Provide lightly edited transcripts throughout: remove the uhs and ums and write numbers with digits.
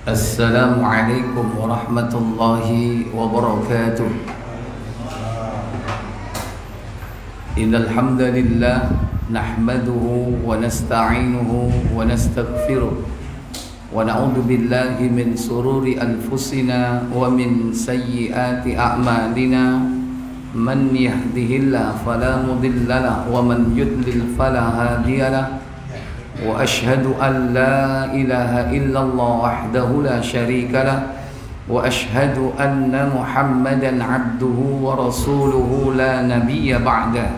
Assalamualaikum warahmatullahi wabarakatuh. Innal hamdalillah nahmaduhu wa nasta'inuhu wa nastaghfiruh wa na'udzu billahi min sururi anfusina wa min sayyiati a'malina. Man yahdihillahu fala mudilla lahu wa man yudlil fala hadiyalah. Wa ashhadu an la ilaha illallah wahdahu la syarika lah wa ashhadu anna Muhammadan abduhu wa rasuluhu la nabiyya ba'da.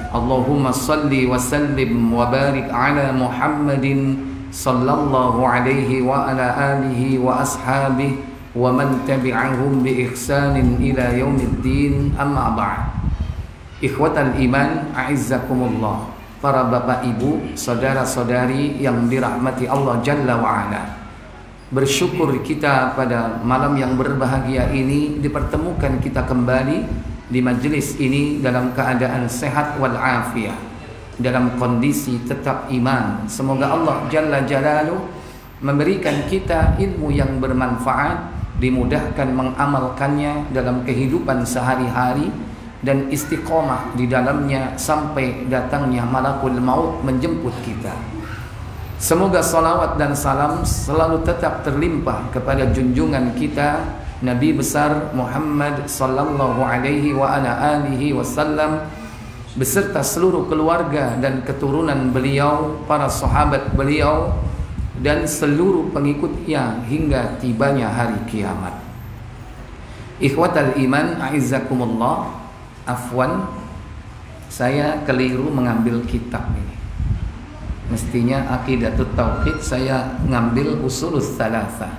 Allahumma salli wa sallim wa barik ala Muhammadin sallallahu alaihi wa ala alihi wa ashabihi wa man tabi'ahum bi ihsanin ila yaumiddin, amma ba'd. Ikhwatal iman, a'izzakumullah. Para bapak ibu, saudara-saudari yang dirahmati Allah Jalla wa'ala, bersyukur kita pada malam yang berbahagia ini dipertemukan kita kembali di majelis ini dalam keadaan sehat walafiat, dalam kondisi tetap iman. Semoga Allah Jalla Jalaluh memberikan kita ilmu yang bermanfaat, dimudahkan mengamalkannya dalam kehidupan sehari-hari, dan istiqomah di dalamnya sampai datangnya malakul maut menjemput kita. Semoga salawat dan salam selalu tetap terlimpah kepada junjungan kita Nabi besar Muhammad sallallahu alaihi wa ala alihi wasallam beserta seluruh keluarga dan keturunan beliau, para sahabat beliau, dan seluruh pengikutnya hingga tibanya hari kiamat. Ikhwatal iman, a'izzakumullah. Afwan, saya keliru mengambil kitab ini. Mestinya Aqidatut Tauhid saya ngambil Usulus Tsalatsa.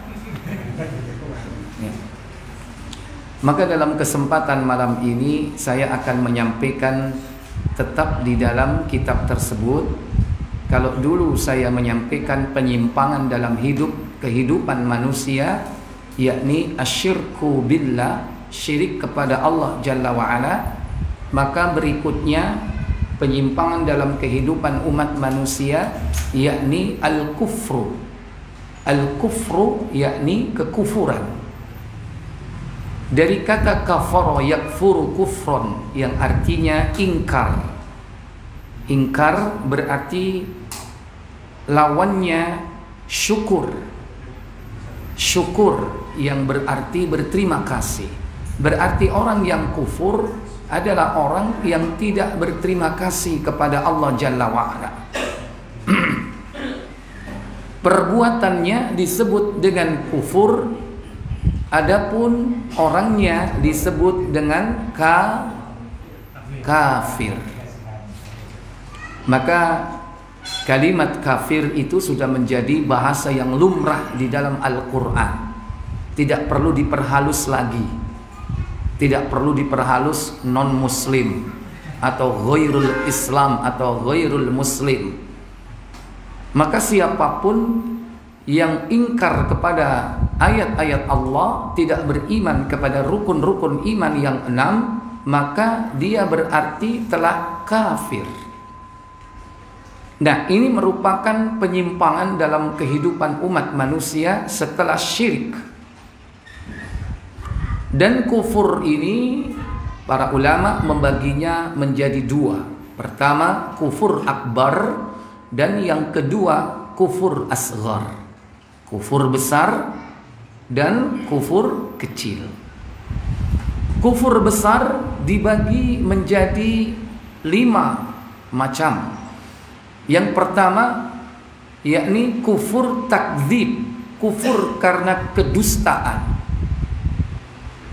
Ya. Maka dalam kesempatan malam ini saya akan menyampaikan tetap di dalam kitab tersebut. Kalau dulu saya menyampaikan penyimpangan dalam kehidupan manusia, yakni asyirku billah, syirik kepada Allah Jalla wa'ala, maka berikutnya penyimpangan dalam kehidupan umat manusia, yakni al-kufru. Al-kufru yakni kekufuran. Dari kata kafara yakfuru kufron, yang artinya ingkar. Ingkar berarti lawannya syukur. Syukur yang berarti berterima kasih. Berarti orang yang kufur adalah orang yang tidak berterima kasih kepada Allah Jalla wa'ala. Perbuatannya disebut dengan kufur, adapun orangnya disebut dengan kafir. Maka kalimat kafir itu sudah menjadi bahasa yang lumrah di dalam Al-Quran. Tidak perlu diperhalus lagi. Tidak perlu diperhalus non-muslim atau ghairul Islam atau ghairul muslim. Maka siapapun yang ingkar kepada ayat-ayat Allah, tidak beriman kepada rukun-rukun iman yang 6, maka dia berarti telah kafir. Nah, ini merupakan penyimpangan dalam kehidupan umat manusia setelah syirik. Dan kufur ini para ulama membaginya menjadi dua. Pertama, kufur akbar, dan yang kedua kufur asghar. Kufur besar dan kufur kecil. Kufur besar dibagi menjadi 5 macam. Yang pertama yakni kufur takdzib, kufur karena kedustaan.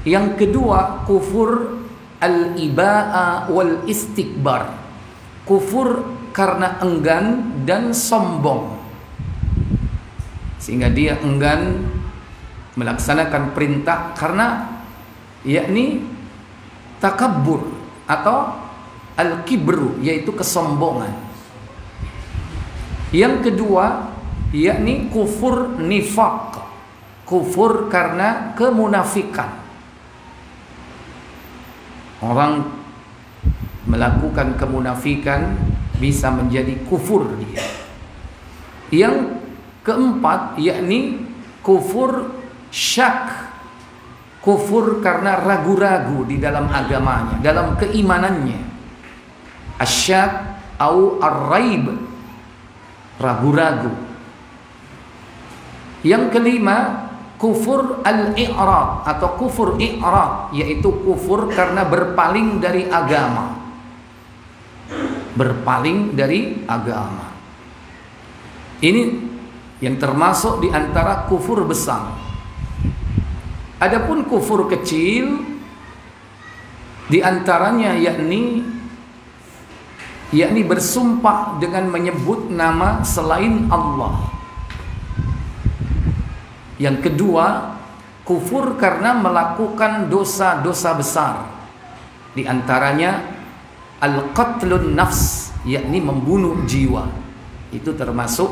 Yang kedua kufur al-iba'a wal istikbar, kufur karena enggan dan sombong, sehingga dia enggan melaksanakan perintah karena yakni takabbur atau al-kibru, yaitu kesombongan. Yang kedua yakni kufur nifaq, kufur karena kemunafikan. Orang melakukan kemunafikan, bisa menjadi kufur dia. Yang keempat yakni kufur syak, kufur karena ragu-ragu di dalam agamanya, dalam keimanannya. Asyak au ar-raib, ragu-ragu. Yang kelima kufur al-i'rad atau kufur i'rad, yaitu kufur karena berpaling dari agama. Berpaling dari agama. Ini yang termasuk di antara kufur besar. Adapun kufur kecil di antaranya yakni bersumpah dengan menyebut nama selain Allah. Yang kedua, kufur karena melakukan dosa-dosa besar. Di antaranya al-qatlun nafs, yakni membunuh jiwa. Itu termasuk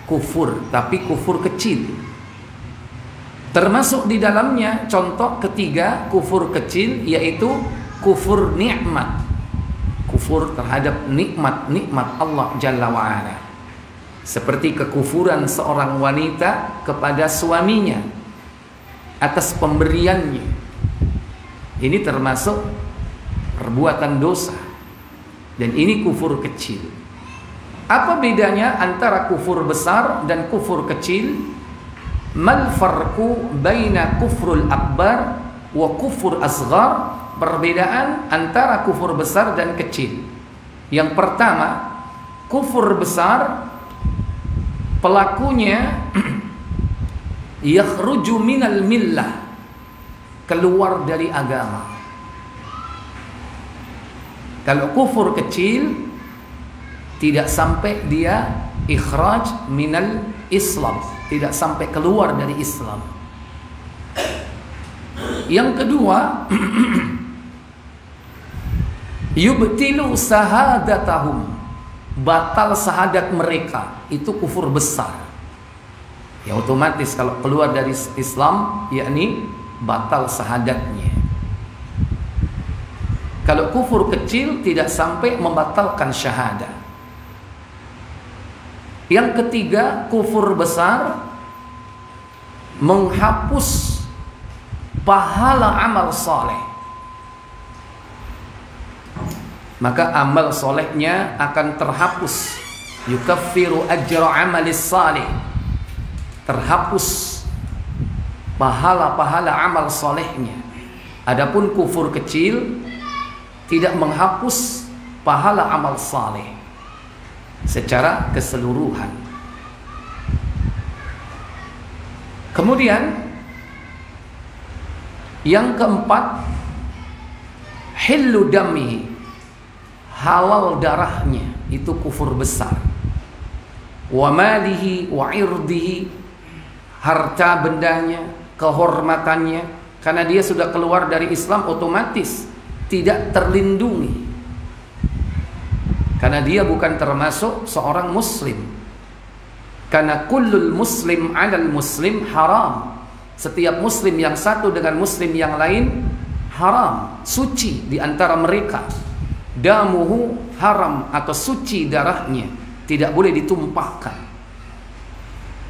kufur, tapi kufur kecil. Termasuk di dalamnya contoh ketiga kufur kecil, yaitu kufur nikmat. Kufur terhadap nikmat Allah Jalla wa'ala. Seperti kekufuran seorang wanita kepada suaminya atas pemberiannya. Ini termasuk perbuatan dosa. Dan ini kufur kecil. Apa bedanya antara kufur besar dan kufur kecil? Mal farqu baina kufrul akbar wa kufur asghar? Perbedaan antara kufur besar dan kecil. Yang pertama, kufur besar pelakunya yakhruju minal millah, keluar dari agama. Kalau kufur kecil tidak sampai dia ikhraj minal Islam, tidak sampai keluar dari Islam. Yang kedua, yubtilu sahadatahum, batal syahadat mereka, itu kufur besar. Ya otomatis kalau keluar dari Islam yakni batal syahadatnya. Kalau kufur kecil tidak sampai membatalkan syahadat. Yang ketiga, kufur besar menghapus pahala amal soleh. Maka amal solehnya akan terhapus. Yukaffiru ajra amalis salih, terhapus pahala-pahala amal solehnya. Adapun kufur kecil tidak menghapus pahala amal saleh secara keseluruhan. Kemudian yang keempat, hillu dami, halal darahnya, itu kufur besar. Wa malihi wa irdihi, harta bendanya, kehormatannya, karena dia sudah keluar dari Islam otomatis tidak terlindungi, karena dia bukan termasuk seorang muslim. Karena kullul muslim 'alal muslim haram, setiap muslim yang satu dengan muslim yang lain haram, suci di antara mereka. Damuhu haram, atau suci darahnya, tidak boleh ditumpahkan.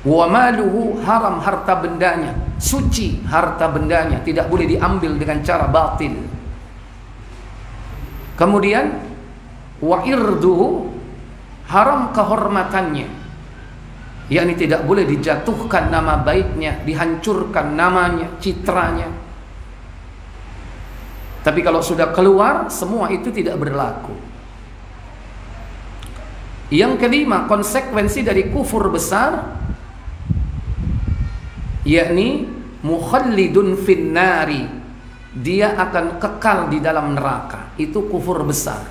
Wa maluhu haram, harta bendanya suci, harta bendanya tidak boleh diambil dengan cara batil. Kemudian wa irduhu, haram kehormatannya, yakni tidak boleh dijatuhkan nama baiknya, dihancurkan namanya, citranya. Tapi kalau sudah keluar, semua itu tidak berlaku. Yang kelima, konsekuensi dari kufur besar, yakni mukhallidun finnari, dia akan kekal di dalam neraka. Itu kufur besar.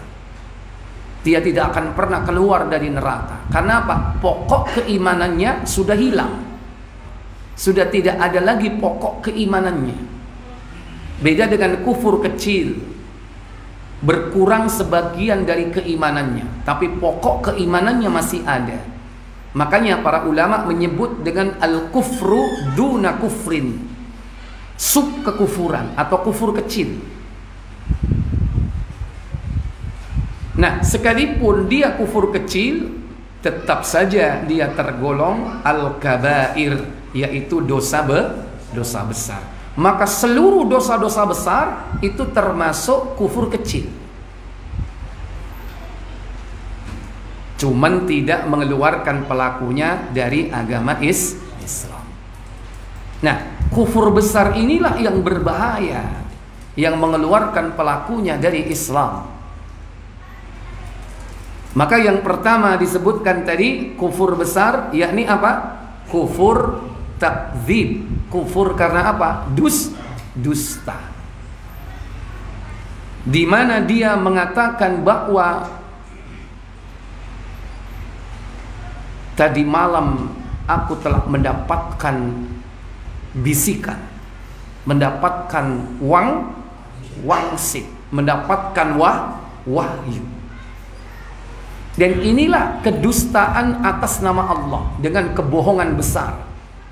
Dia tidak akan pernah keluar dari neraka. Karena apa? Pokok keimanannya sudah hilang. Sudah tidak ada lagi pokok keimanannya. Beda dengan kufur kecil, berkurang sebagian dari keimanannya, tapi pokok keimanannya masih ada. Makanya para ulama menyebut dengan al-kufru duna kufrin, sub kekufuran atau kufur kecil. Nah, sekalipun dia kufur kecil, tetap saja dia tergolong al-kabair, yaitu dosa besar. Maka seluruh dosa-dosa besar itu termasuk kufur kecil. Cuman tidak mengeluarkan pelakunya dari agama Islam. Nah, kufur besar inilah yang berbahaya, yang mengeluarkan pelakunya dari Islam. Maka yang pertama disebutkan tadi kufur besar, yakni apa? Kufur takdzib. Kufur karena apa? Dusta. Di mana dia mengatakan bahwa tadi malam aku telah mendapatkan bisikan, mendapatkan wangsit, mendapatkan wahyu. Dan inilah kedustaan atas nama Allah dengan kebohongan besar.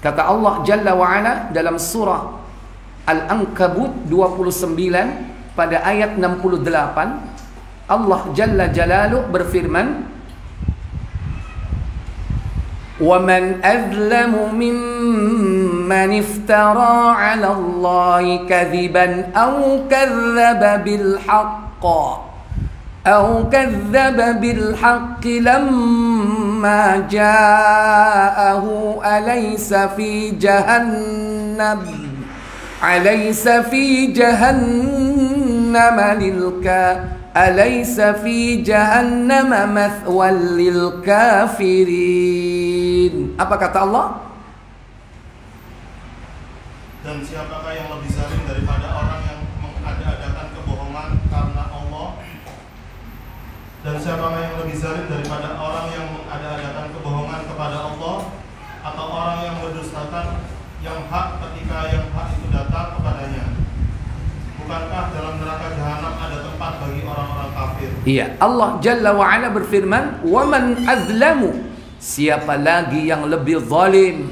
Kata Allah Jalla wa'ala dalam surah Al-Ankabut 29 pada ayat 68, Allah Jalla Jalaluh berfirman, وَمَنْ أَظْلَمُ مِمَّنِ افْتَرَى عَلَى اللَّهِ كَذِبًا أَوْ كَذَّبَ بِالْحَقِّ لَمَّا جَاءَهُ أَلَيْسَ في جهنم مثوى للكافرين. Apa kata Allah? Dan siapakah yang lebih zalim daripada orang yang mengada-adakan kebohongan karena Allah? Dan siapakah yang lebih zalim daripada orang yang mengada-adakan kebohongan kepada Allah, atau orang yang mendustakan yang hak ketika yang hak itu datang kepadanya? Bukankah dalam neraka jahanam ada tempat bagi orang-orang kafir? Iya, Allah Jalla wa'ala berfirman, وَمَنْ أَظْلَمُ, siapa lagi yang lebih zalim,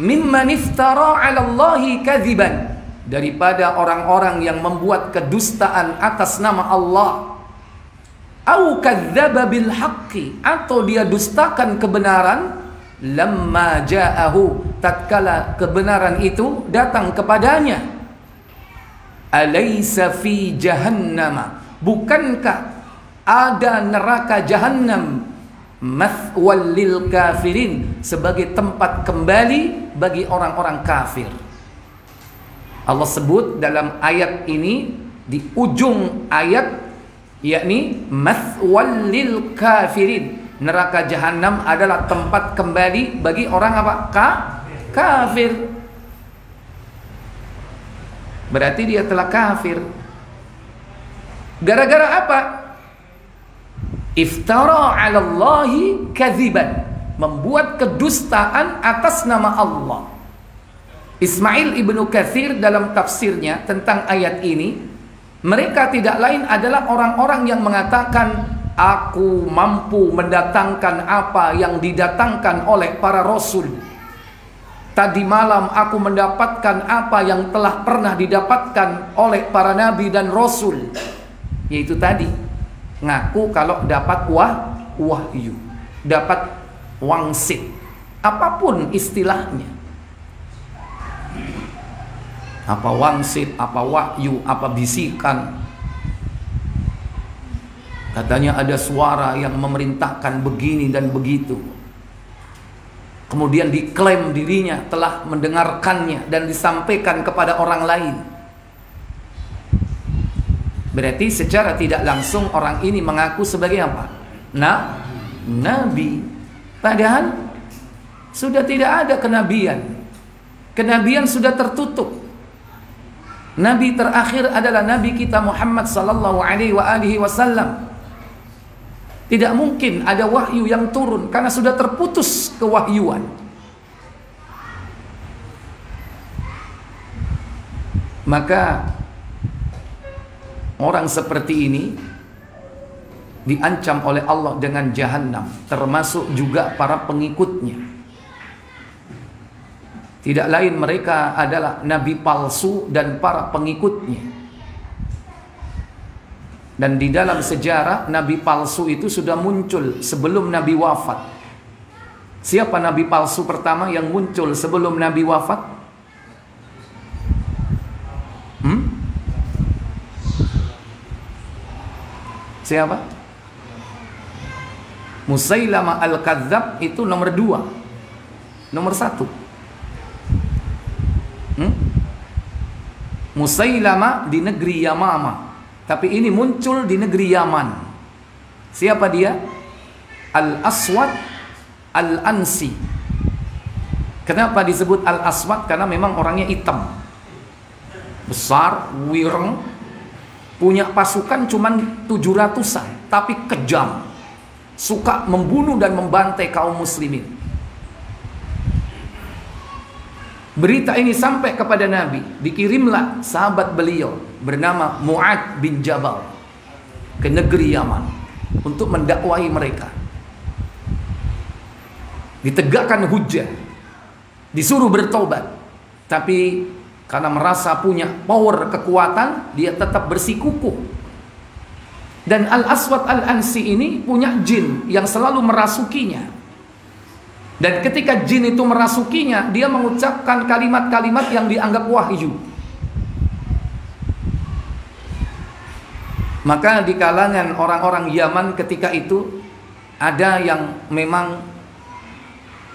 mimman iftara 'ala Allahi kadziban, daripada orang-orang yang membuat kedustaan atas nama Allah, au kadzdzaba bil haqqi, atau dia dustakan kebenaran, lamma ja'ahu, tatkala kebenaran itu datang kepadanya, alaysa fi jahannama, bukankah ada neraka jahannam, mathwal lil kafirin, sebagai tempat kembali bagi orang-orang kafir. Allah sebut dalam ayat ini di ujung ayat, yakni mathwal lil kafirin, neraka jahanam adalah tempat kembali bagi orang apa? Kafir. Berarti dia telah kafir. Gara-gara apa? Iftara 'ala Allahi kadziban, membuat kedustaan atas nama Allah. Ismail ibnu Katsir dalam tafsirnya tentang ayat ini, mereka tidak lain adalah orang-orang yang mengatakan, aku mampu mendatangkan apa yang didatangkan oleh para rasul. Tadi malam aku mendapatkan apa yang telah pernah didapatkan oleh para nabi dan rasul. Yaitu tadi, ngaku kalau dapat wahyu, dapat wangsit, apapun istilahnya. Apa wangsit, apa wahyu, apa bisikan. Katanya ada suara yang memerintahkan begini dan begitu. Kemudian diklaim dirinya telah mendengarkannya dan disampaikan kepada orang lain. Berarti secara tidak langsung orang ini mengaku sebagai apa? Nabi. Padahal sudah tidak ada kenabian. Kenabian sudah tertutup. Nabi terakhir adalah Nabi kita Muhammad sallallahu alaihi wasallam. Tidak mungkin ada wahyu yang turun karena sudah terputus kewahyuan. Maka orang seperti ini diancam oleh Allah dengan jahanam, termasuk juga para pengikutnya. Tidak lain mereka adalah nabi palsu dan para pengikutnya. Dan di dalam sejarah nabi palsu itu sudah muncul sebelum nabi wafat. Siapa nabi palsu pertama yang muncul sebelum nabi wafat? Siapa? Musailamah al-Kadzdzab itu nomor 2. Nomor 1. Musailamah di negeri Yamama, tapi ini muncul di negeri Yaman. Siapa dia? Al-Aswad Al-Ansi. Kenapa disebut Al-Aswad? Karena memang orangnya hitam, besar, wireng, punya pasukan cuman 700-an, tapi kejam, suka membunuh dan membantai kaum muslimin. Berita ini sampai kepada Nabi, dikirimlah sahabat beliau bernama Mu'adz bin Jabal ke negeri Yaman untuk mendakwahi mereka. Ditegakkan hujjah, disuruh bertobat, tapi karena merasa punya power, kekuatan, dia tetap bersikukuh. Dan Al-Aswad Al-Ansi ini punya jin yang selalu merasukinya. Dan ketika jin itu merasukinya, dia mengucapkan kalimat-kalimat yang dianggap wahyu. Maka di kalangan orang-orang Yaman ketika itu ada yang memang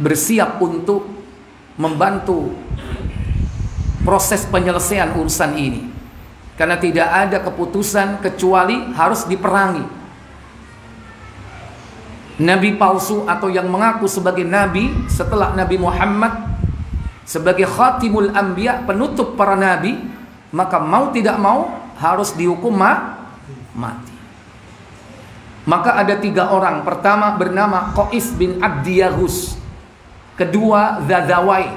bersiap untuk membantu proses penyelesaian urusan ini, karena tidak ada keputusan kecuali harus diperangi. Nabi palsu atau yang mengaku sebagai nabi setelah Nabi Muhammad sebagai khatimul anbiya, penutup para nabi, maka mau tidak mau harus dihukum mati. Maka ada 3 orang. Pertama bernama Qais bin Abdi Yaghus, kedua Dzadzawai,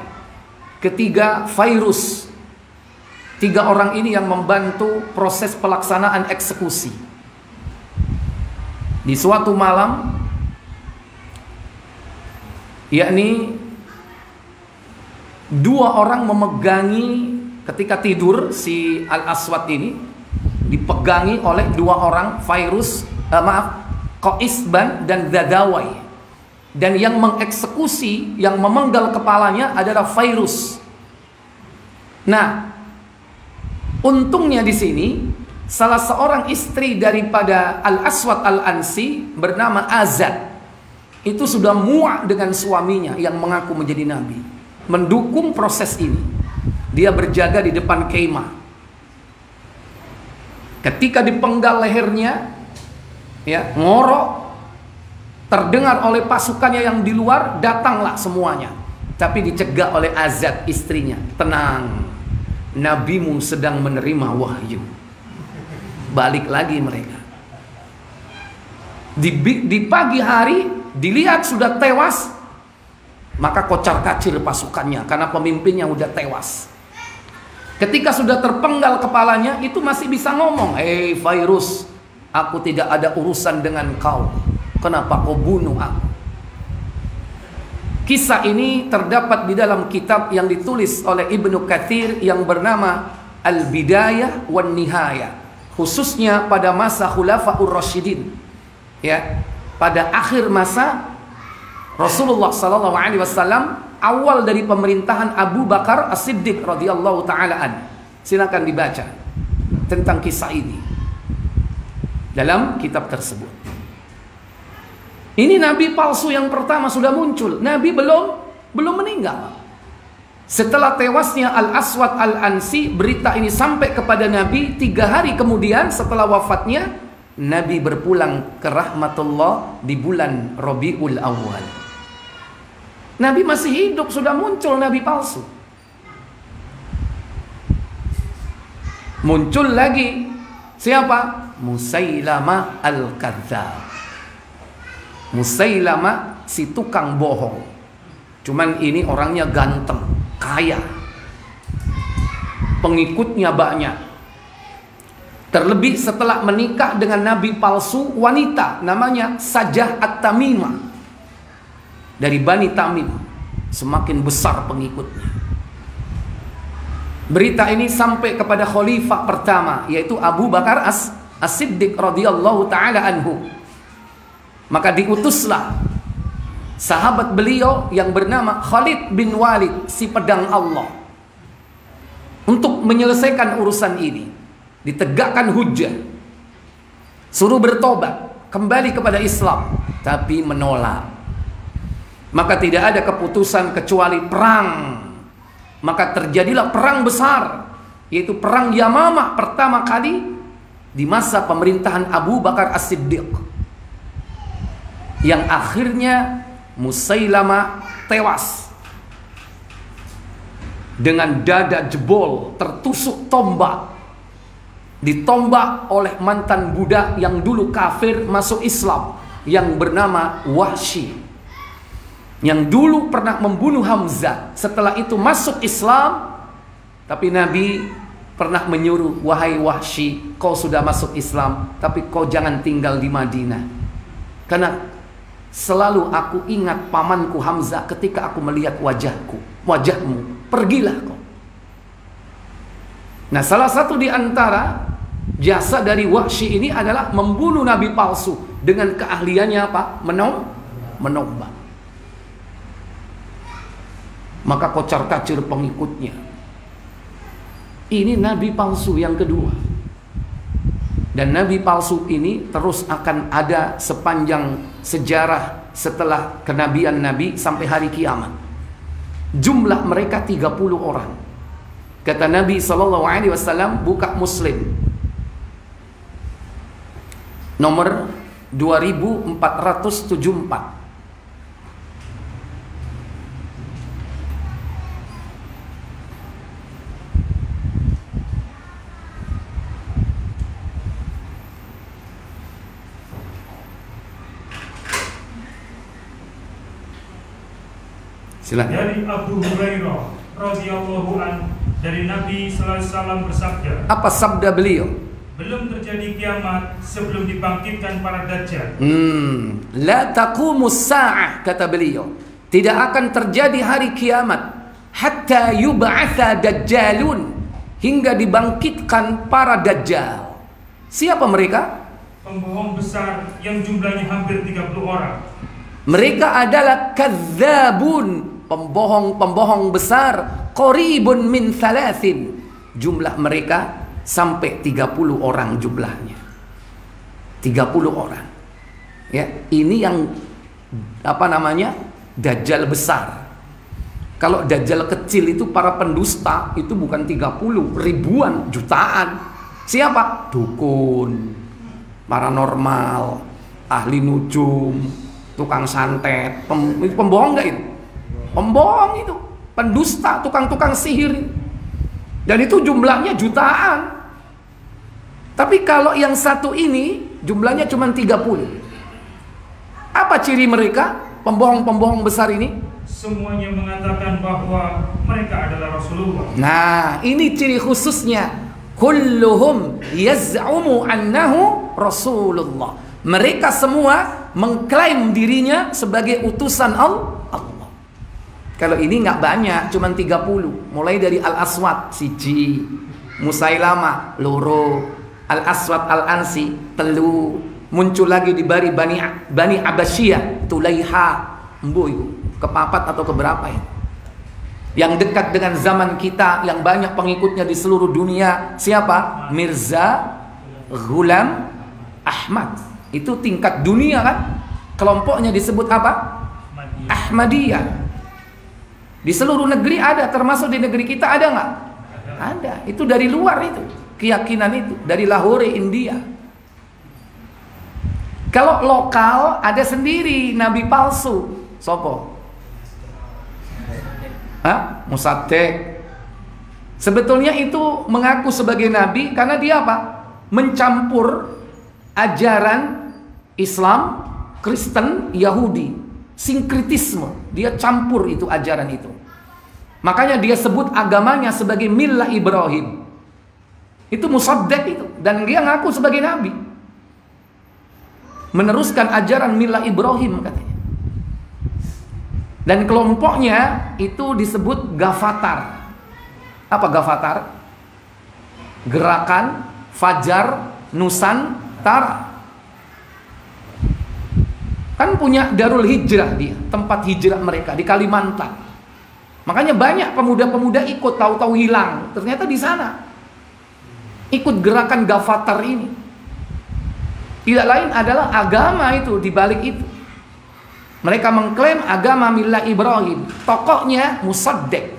ketiga Fairus. 3 orang ini yang membantu proses pelaksanaan eksekusi. Di suatu malam, yakni 2 orang memegangi ketika tidur, si Al-Aswad ini dipegangi oleh 2 orang, Qais dan Dzadzawai. Dan yang mengeksekusi, yang memenggal kepalanya adalah Fairus. Nah, untungnya di sini salah seorang istri daripada Al-Aswad Al-Ansi bernama Azad itu sudah muak dengan suaminya yang mengaku menjadi nabi, mendukung proses ini. Dia berjaga di depan kemah. Ketika dipenggal lehernya, ya, ngorok, terdengar oleh pasukannya yang di luar, datanglah semuanya. Tapi dicegah oleh Azad istrinya. Tenang, nabimu sedang menerima wahyu. Balik lagi mereka. Di pagi hari dilihat sudah tewas, maka kocar-kacir pasukannya karena pemimpinnya sudah tewas. Ketika sudah terpenggal kepalanya, itu masih bisa ngomong, "Hei Fairus, aku tidak ada urusan dengan kau. Kenapa kau bunuh aku?" Kisah ini terdapat di dalam kitab yang ditulis oleh Ibnu Katsir yang bernama Al-Bidayah wan Nihayah, khususnya pada masa Khulafaur Rasyidin, ya, pada akhir masa Rasulullah SAW, awal dari pemerintahan Abu Bakar As-Siddiq radhiyallahu taala an. Silakan dibaca tentang kisah ini dalam kitab tersebut. Ini nabi palsu yang pertama sudah muncul. Nabi belum meninggal. Setelah tewasnya Al-Aswad Al-Ansi, berita ini sampai kepada Nabi. 3 hari kemudian setelah wafatnya, Nabi berpulang ke rahmatullah di bulan Rabiul Awal. Nabi masih hidup, sudah muncul nabi palsu. Muncul lagi siapa? Musailamah Al-Kadzdzab. Musailamah si tukang bohong. Cuman ini orangnya ganteng, kaya, pengikutnya banyak. Terlebih setelah menikah dengan nabi palsu wanita namanya Sajah At-Tamimah dari Bani Tamim. Semakin besar pengikutnya. Berita ini sampai kepada khalifah pertama, yaitu Abu Bakar As-Siddiq radhiyallahu taala anhu. Maka diutuslah sahabat beliau yang bernama Khalid bin Walid, si pedang Allah, untuk menyelesaikan urusan ini. Ditegakkan hujjah, suruh bertobat, kembali kepada Islam, tapi menolak. Maka tidak ada keputusan kecuali perang. Maka terjadilah perang besar, yaitu perang Yamamah pertama kali di masa pemerintahan Abu Bakar As-Siddiq, yang akhirnya Musailamah tewas dengan dada jebol, tertusuk tombak, ditombak oleh mantan budak yang dulu kafir masuk Islam, yang bernama Wahsy, yang dulu pernah membunuh Hamzah. Setelah itu masuk Islam, tapi Nabi pernah menyuruh, wahai Wahsy, kau sudah masuk Islam, tapi kau jangan tinggal di Madinah, karena selalu aku ingat pamanku Hamzah ketika aku melihat wajahmu, pergilah kau. Nah, salah satu di antara jasa dari Wahsy ini adalah membunuh nabi palsu dengan keahliannya apa? Menombak. Maka kocar-kacir pengikutnya. Ini nabi palsu yang kedua. Dan nabi palsu ini terus akan ada sepanjang sejarah setelah kenabian Nabi sampai hari kiamat. Jumlah mereka 30 orang. Kata Nabi SAW, buka Muslim nomor 2474. Silakan. Dari Abu Hurairah radhiyallahu an, dari Nabi sallallahu alaihi wasallam bersabda. Apa sabda beliau? Belum terjadi kiamat sebelum dibangkitkan para dajjal. La taqumus sa'ah, kata beliau. Tidak akan terjadi hari kiamat hatta yub'atsa dajjalun, hingga dibangkitkan para dajjal. Siapa mereka? Pembohong besar yang jumlahnya hampir 30 orang. Mereka adalah kadzabun, pembohong besar, qaribun min thalathin. Jumlah mereka sampai 30 orang jumlahnya. 30 orang. Ya, ini yang apa namanya? Dajjal besar. Kalau dajjal kecil itu para pendusta itu bukan 30, ribuan, jutaan. Siapa? Dukun, paranormal, ahli nujum, tukang santet, pembohong enggak itu? Pembohong itu, pendusta, tukang-tukang sihir. Dan itu jumlahnya jutaan. Tapi kalau yang satu ini jumlahnya cuma 30. Apa ciri mereka? Pembohong-pembohong besar ini? Semuanya mengatakan bahwa mereka adalah Rasulullah. Nah, ini ciri khususnya. Kulluhum yaz'umu annahu Rasulullah. Mereka semua mengklaim dirinya sebagai utusan Allah. Kalau ini nggak banyak, cuma 30. Mulai dari Al-Aswad, siji, Musailamah, loro, Al-Aswad Al-Ansi, telu, muncul lagi di Bani Abasyiyah, Tulaiha, kepapat atau keberapa ya? Yang dekat dengan zaman kita, yang banyak pengikutnya di seluruh dunia, siapa? Mirza Ghulam Ahmad. Itu tingkat dunia kan? Kelompoknya disebut apa? Ahmadiyah. Di seluruh negeri ada, termasuk di negeri kita ada nggak? Ada. Itu dari luar itu, keyakinan itu dari Lahore, India. Kalau lokal ada sendiri nabi palsu. Sopo? Musaddiq. Sebetulnya itu mengaku sebagai nabi karena dia apa? Mencampur ajaran Islam, Kristen, Yahudi, sinkritisme. Dia campur itu ajaran itu. Makanya dia sebut agamanya sebagai millah Ibrahim. Itu Musaddiq itu, dan dia ngaku sebagai nabi. Meneruskan ajaran millah Ibrahim katanya. Dan kelompoknya itu disebut Gafatar. Apa Gafatar? Gerakan Fajar Nusantara. Kan punya Darul Hijrah dia, tempat hijrah mereka di Kalimantan. Makanya banyak pemuda-pemuda ikut, tahu-tahu hilang. Ternyata di sana. Ikut gerakan Gavatar ini. Tidak lain adalah agama itu di balik itu. Mereka mengklaim agama Millah Ibrahim. Tokohnya Musaddek.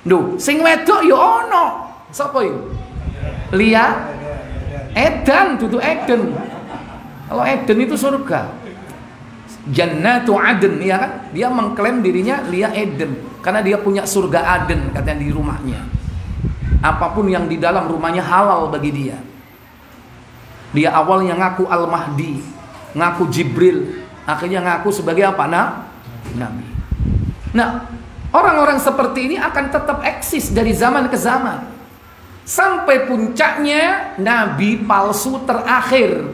Duh, sing wedok yo ono. Sapa iki? Lia Eden, dudu Eden. Kalau Eden itu surga. Jannatu Aden, ya kan? Dia mengklaim dirinya Lia Eden karena dia punya surga Aden katanya di rumahnya. Apapun yang di dalam rumahnya halal bagi dia. Dia awalnya ngaku Al-Mahdi, ngaku Jibril, akhirnya ngaku sebagai apa? Nabi. Nah, orang-orang seperti ini akan tetap eksis dari zaman ke zaman. Sampai puncaknya Nabi palsu terakhir,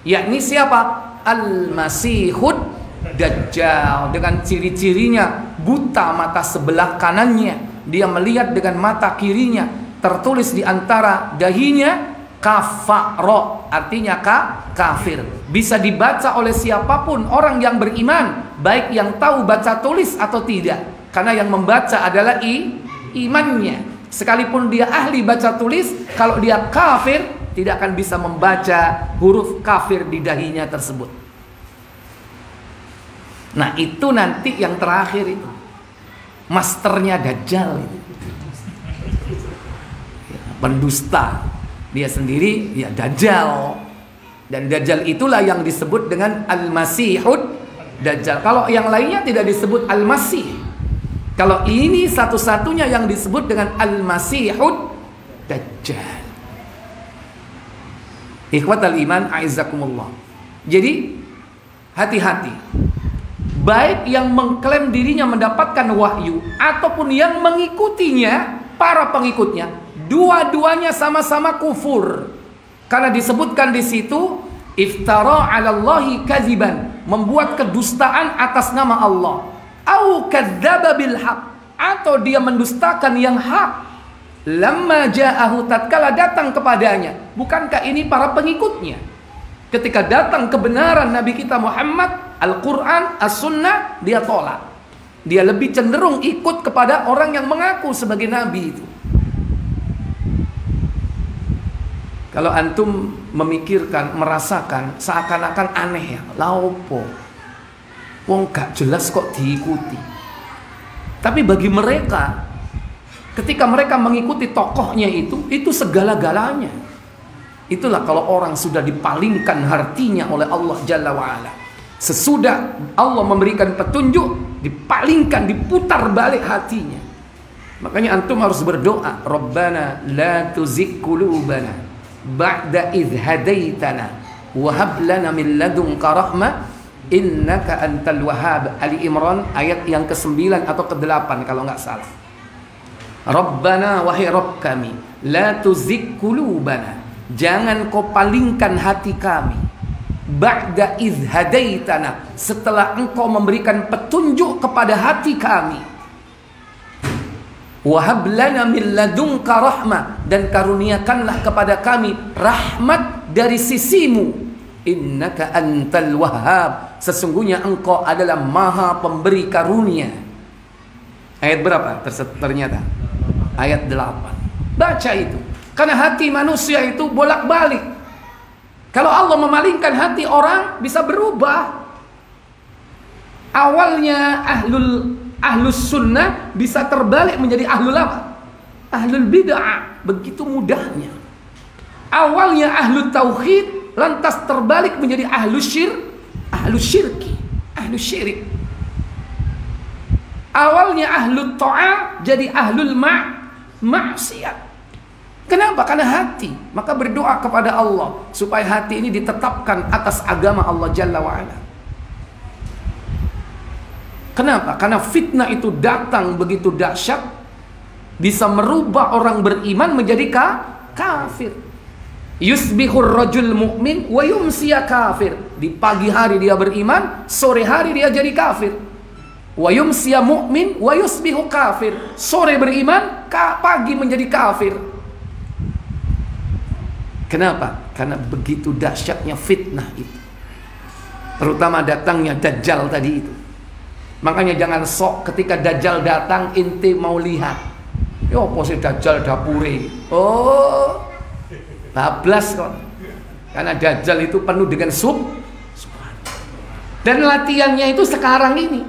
yakni siapa? Al-Masihud Dajjal, dengan ciri-cirinya buta mata sebelah kanannya, dia melihat dengan mata kirinya, tertulis di antara dahinya kafaro, artinya kafir. Bisa dibaca oleh siapapun orang yang beriman, baik yang tahu baca tulis atau tidak, karena yang membaca adalah imannya. Sekalipun dia ahli baca tulis, kalau dia kafir tidak akan bisa membaca huruf kafir di dahinya tersebut. Nah, itu nanti yang terakhir itu masternya Dajjal itu. Pendusta. Dia sendiri ya Dajjal. Dan Dajjal itulah yang disebut dengan Al-Masihud Dajjal. Kalau yang lainnya tidak disebut Al-Masih. Kalau ini satu-satunya yang disebut dengan Al-Masihud Dajjal. Ikhwatal iman a'izzakumullah. Jadi hati-hati. Baik yang mengklaim dirinya mendapatkan wahyu ataupun yang mengikutinya, para pengikutnya, dua-duanya sama-sama kufur. Karena disebutkan di situ iftara 'alallahi kadziban, membuat kedustaan atas nama Allah. Au kadzdzaba bil haq, atau dia mendustakan yang hak. Lamma ja'ahu, tatkala datang kepadanya. Bukankah ini para pengikutnya? Ketika datang kebenaran Nabi kita Muhammad, Al-Quran, As-Sunnah, dia tolak. Dia lebih cenderung ikut kepada orang yang mengaku sebagai Nabi itu. Kalau antum memikirkan, merasakan, seakan-akan aneh ya, laopo, wong gak jelas kok diikuti. Tapi bagi mereka, ketika mereka mengikuti tokohnya itu segala-galanya. Itulah kalau orang sudah dipalingkan hatinya oleh Allah Jalla wa'ala. Sesudah Allah memberikan petunjuk, dipalingkan, diputar balik hatinya. Makanya antum harus berdoa, Rabbana la tuzigh qulubana ba'da idh hadaitana wa hab lana min ladunka rahmah innaka antal wahhab. Ali Imran ayat yang ke-9 atau ke-8 kalau nggak salah. Rabbana, wahai Rabb kami, la tuzigh qulubana, jangan kau palingkan hati kami, ba'da idh hadaitana, setelah engkau memberikan petunjuk kepada hati kami, wa hab lana min ladunka rahmah, dan karuniakanlah kepada kami rahmat dari sisimu, innaka antal wahhab, sesungguhnya engkau adalah maha pemberi karunia. Ayat berapa ternyata? Ayat 8. Baca itu. Karena hati manusia itu bolak-balik. Kalau Allah memalingkan hati orang, bisa berubah. Awalnya ahlus sunnah bisa terbalik menjadi ahlul apa? Ahlul bid'ah. Begitu mudahnya. Awalnya ahlul tauhid lantas terbalik menjadi ahlus syirki, ahlus syirik. Awalnya ahlul ta'ah jadi ahlul maksiat. Kenapa? Karena hati. Maka berdoa kepada Allah supaya hati ini ditetapkan atas agama Allah Jalla wa'ala. Kenapa? Karena fitnah itu datang begitu dahsyat, bisa merubah orang beriman menjadi kafir. Yusbihur rajul mu'min wa yumsiya kafir. Di pagi hari dia beriman, sore hari dia jadi kafir. Wa yumsiya mu'min wa yusbihu kafir. Sore beriman, pagi menjadi kafir. Kenapa? Karena begitu dahsyatnya fitnah itu. Terutama datangnya Dajjal tadi itu. Makanya jangan sok ketika Dajjal datang ente mau lihat. Yo pose Dajjal dapure. Oh, bablas kok. Karena Dajjal itu penuh dengan dan latihannya itu sekarang ini.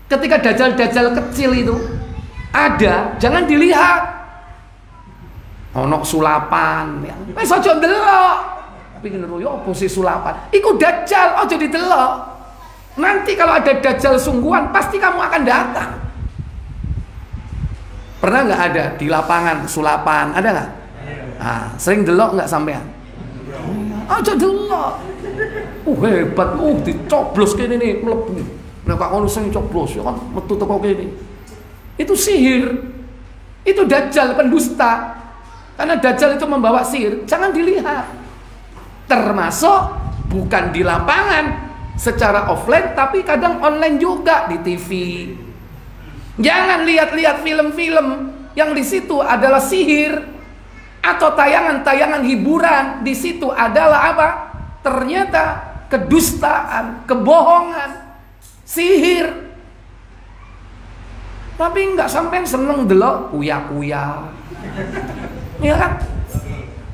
Ketika Dajjal-Dajjal kecil itu ada, jangan dilihat. Ono sulapan, wis aja ndelok. Pingin royo opo sih sulapan? Iku Dajjal, aja didelok. Nanti kalau ada Dajjal sungguhan, pasti kamu akan datang. Pernah nggak ada di lapangan sulapan? Ada nggak? Nah, sering delok nggak sampean? Aja delok. Hebat, dicoblos kene nih mlebu. Nek kok ngono sing coblos ya kan metu teko kene. Itu sihir. Itu Dajjal pendusta. Karena Dajjal itu membawa sihir, jangan dilihat. Termasuk bukan di lapangan secara offline, tapi kadang online juga di TV. Jangan lihat-lihat film-film yang di situ adalah sihir atau tayangan-tayangan hiburan. Di situ adalah apa? Ternyata kedustaan, kebohongan, sihir. Tapi nggak sampai seneng delok kuya-kuya. Iya kan?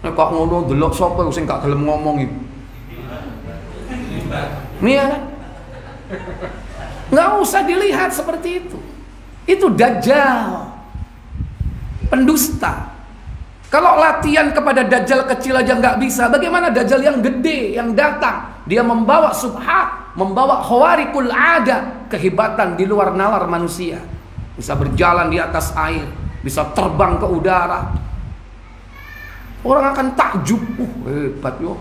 Nek kok ngono delok sapa sing gak gelem ngomong iki. Iya kan? Nggak usah dilihat seperti itu. Itu Dajjal, pendusta. Kalau latihan kepada Dajjal kecil aja nggak bisa, bagaimana Dajjal yang gede yang datang? Dia membawa subhat, membawa khawarikul ada, kehebatan di luar nalar manusia. Bisa berjalan di atas air, bisa terbang ke udara. Orang akan takjub, hebat yo.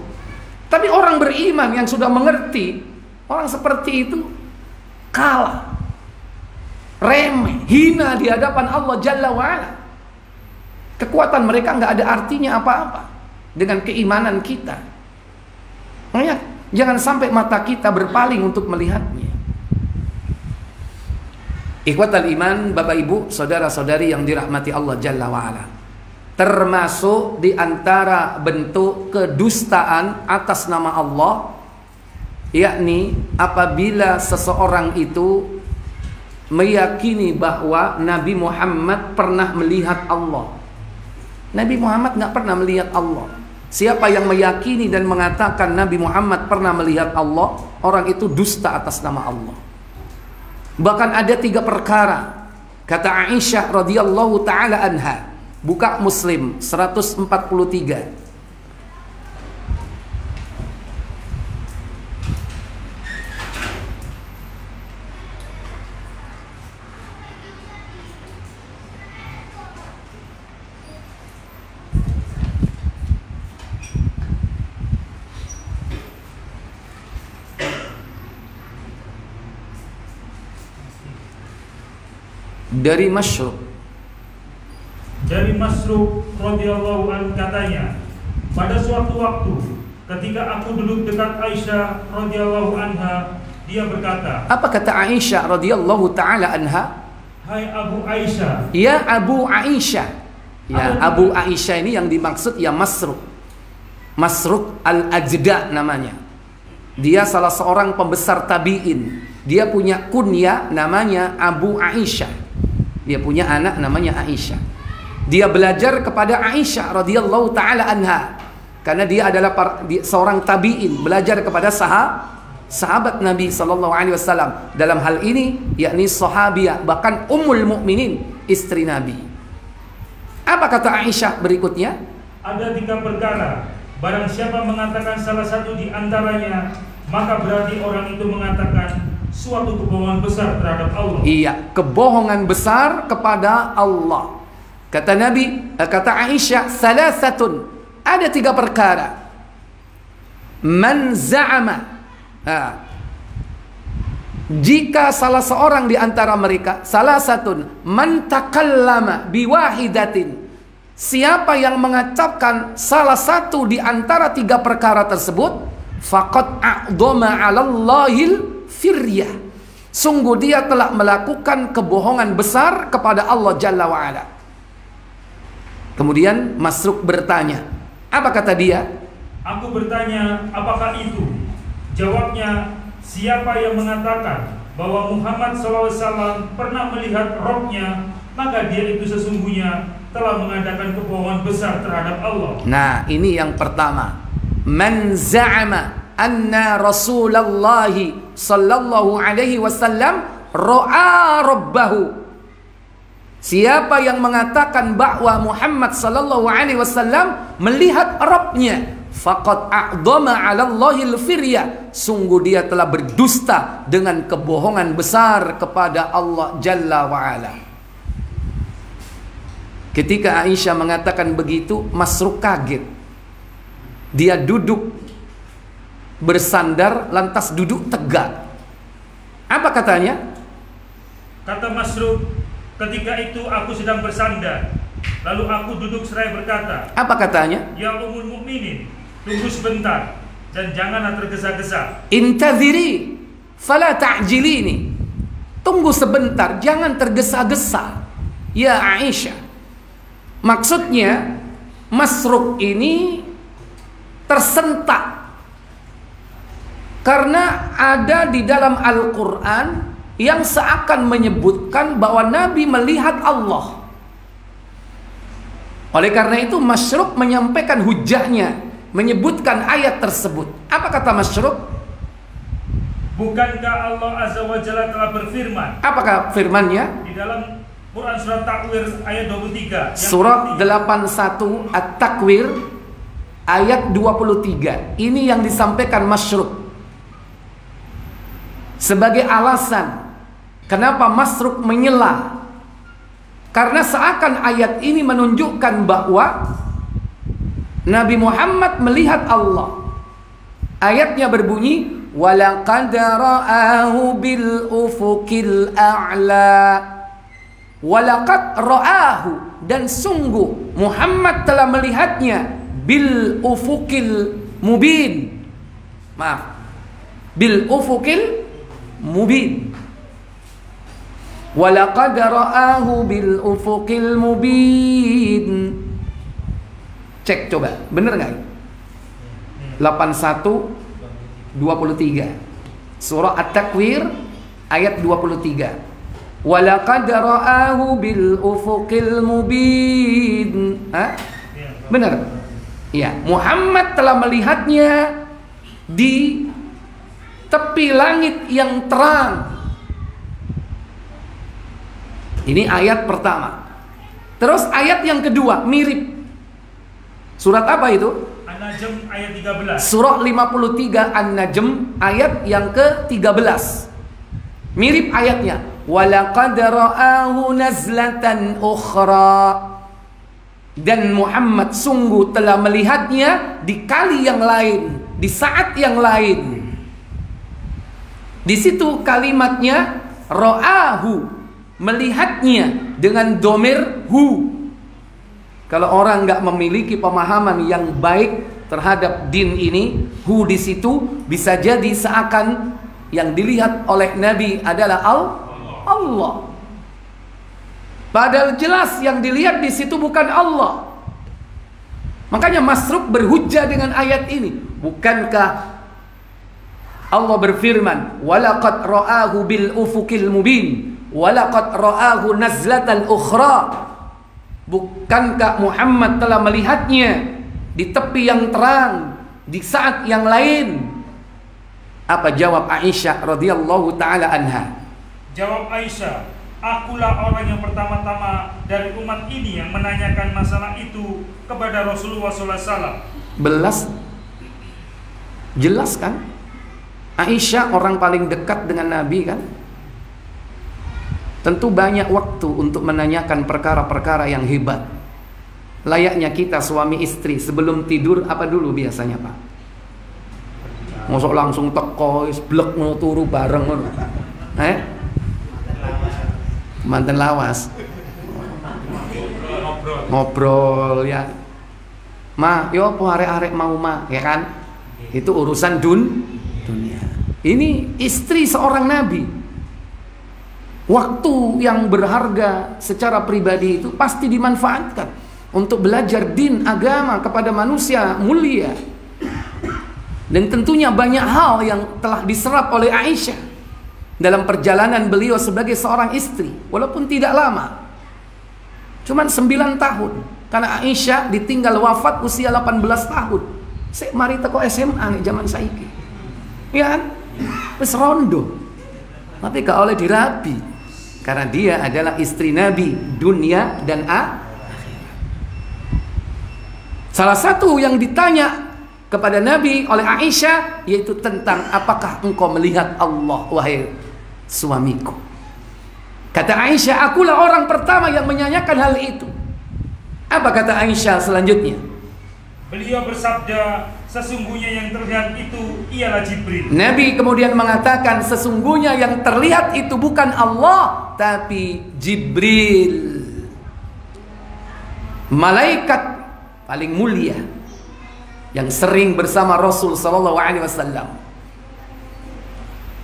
Tapi orang beriman yang sudah mengerti, orang seperti itu kalah, remeh, hina di hadapan Allah Jalla wa'ala. Kekuatan mereka nggak ada artinya apa-apa dengan keimanan kita. Makanya jangan sampai mata kita berpaling untuk melihatnya. Ikhwatal iman, Bapak Ibu, saudara-saudari yang dirahmati Allah Jalla wa'ala. Termasuk di antara bentuk kedustaan atas nama Allah, yakni apabila seseorang itu meyakini bahwa Nabi Muhammad pernah melihat Allah. Nabi Muhammad nggak pernah melihat Allah. Siapa yang meyakini dan mengatakan Nabi Muhammad pernah melihat Allah, orang itu dusta atas nama Allah. Bahkan ada 3 perkara. Kata Aisyah radhiyallahu taala anha, buka Muslim 143. Dari Masruq radhiyallahu anhu katanya, pada suatu waktu ketika aku duduk dekat Aisyah radhiyallahu anha, dia berkata. Apa kata Aisyah radhiyallahu taala anha? Hai Abu Aisyah. Ya Abu Aisyah. Ya Abu Aisyah ini yang dimaksud ya Masruq. Masruq al-Ajda namanya. Dia salah seorang pembesar tabi'in. Dia punya kunya namanya Abu Aisyah. Dia punya anak namanya Aisyah. Dia belajar kepada Aisyah radhiyallahu taala anha karena dia adalah seorang tabi'in, belajar kepada sahabat Nabi sallallahu alaihi wasallam. Dalam hal ini yakni sahabiah, bahkan ummul mukminin, istri Nabi. Apa kata Aisyah berikutnya? Ada 3 perkara, barang siapa mengatakan salah satu di antaranya, maka berarti orang itu mengatakan suatu kebohongan besar terhadap Allah. Iya, kebohongan besar kepada Allah. Kata Nabi, kata Aisyah, salasatun, ada 3 perkara. Man za'ama, jika salah seorang di antara mereka, salasatun, man takallama biwahidatin, siapa yang mengucapkan salah satu di antara 3 perkara tersebut, faqad a'dhama 'alallahil firyah, sungguh dia telah melakukan kebohongan besar kepada Allah Jalla wa'ala. Kemudian Masruq bertanya, Apa kata dia? Aku bertanya, apakah itu? Jawabnya, siapa yang mengatakan bahwa Muhammad SAW pernah melihat rohnya, maka dia itu sesungguhnya telah mengadakan kebohongan besar terhadap Allah. Nah, ini yang pertama. Man za'ama anna Rasulullah sallallahu alaihi wasallam ra'a rabbahu. Siapa yang mengatakan bahwa Muhammad sallallahu alaihi wasallam melihat Rabbnya, faqad a'dhama 'ala Allahil firya, sungguh dia telah berdusta dengan kebohongan besar kepada Allah Jalla wa Ala. Ketika Aisyah mengatakan begitu, Masruq kaget. Dia duduk bersandar, lantas duduk tegak. Apa katanya? Kata Masruq, ketika itu aku sedang bersandar, lalu aku duduk seraya berkata, apa katanya? Ya Ummul Mukminin, tunggu sebentar dan janganlah tergesa-gesa. Intaziri fala ta'jilini. Tunggu sebentar, jangan tergesa-gesa. Ya Aisyah. Maksudnya Masruq ini tersentak karena ada di dalam Al-Quran yang seakan menyebutkan bahwa Nabi melihat Allah. Oleh karena itu Masruq menyampaikan hujahnya, menyebutkan ayat tersebut. Apa kata Masruq? Bukankah Allah Azza wa Jalla telah berfirman? Apakah firmannya? Di dalam Quran surat Takwir ayat 23. Surat 81 At-Takwir ayat 23. Ini yang disampaikan Masruq sebagai alasan kenapa Masruq menyela. Karena seakan ayat ini menunjukkan bahwa Nabi Muhammad melihat Allah. Ayatnya berbunyi, walaqad ra'ahu bil ufuqil a'la. Walaqad ra'ahu, dan sungguh Muhammad telah melihatnya bil ufuqil mubin. Maaf, bil ufuqil mubin. Walaqad ra'ahu bil ufuqil mubin. Cek coba, bener nggak? 81:23 Surah At-Takwir ayat 23. Walaqad ra'ahu bil ufuqil mubin. Benar? Ya, Muhammad telah melihatnya di tepi langit yang terang. Ini ayat pertama. Terus ayat yang kedua mirip. Surat apa itu? An-Najm ayat 13. Surah 53 An-Najm ayat yang ke-13. Mirip ayatnya. Walaqad ra'ahu nazlatan ukhra. Dan Muhammad sungguh telah melihatnya di kali yang lain, di saat yang lain. Di situ kalimatnya ra'ahu, melihatnya dengan domir hu. Kalau orang nggak memiliki pemahaman yang baik terhadap din ini, hu di situ bisa jadi seakan yang dilihat oleh Nabi adalah Allah. Padahal jelas yang dilihat di situ bukan Allah. Makanya Masruq berhujjah dengan ayat ini. Bukankah Allah berfirman, walaqad ra'ahu bil ufuqil mubin, walaqad ra'ahu nazlatan ukhra. Bukankah Muhammad telah melihatnya di tepi yang terang, di saat yang lain? Apa jawab Aisyah radhiyallahu taala anha? Jawab Aisyah, akulah orang yang pertama-tama dari umat ini yang menanyakan masalah itu kepada Rasulullah SAW. Jelas kan? Aisyah orang paling dekat dengan Nabi kan? Tentu banyak waktu untuk menanyakan perkara-perkara yang hebat. Layaknya kita suami istri sebelum tidur apa dulu biasanya Pak? Mosok langsung teko blek turu bareng manten lawas ngobrol ya ma yo apa arek-arek mau ma ya kan, itu urusan dunia. Ini istri seorang nabi, waktu yang berharga secara pribadi itu pasti dimanfaatkan. untuk belajar din agama kepada manusia mulia. Dan tentunya banyak hal yang telah diserap oleh Aisyah dalam perjalanan beliau sebagai seorang istri, walaupun tidak lama, cuman 9 tahun, karena Aisyah ditinggal wafat usia 18 tahun. Sik mari teko SMA nih zaman saiki, ya kan? Wis rondo, tapi gak oleh dirabi, karena dia adalah istri Nabi dunia dan akhirat. Salah satu yang ditanya kepada Nabi oleh Aisyah yaitu tentang apakah engkau melihat Allah wahai suamiku. Kata Aisyah, akulah orang pertama yang menanyakan hal itu. Apa kata Aisyah selanjutnya? Beliau bersabda, sesungguhnya yang terlihat itu ialah Jibril. Nabi kemudian mengatakan, sesungguhnya yang terlihat itu bukan Allah, tapi Jibril, malaikat paling mulia yang sering bersama Rasul sallallahu alaihi wasallam.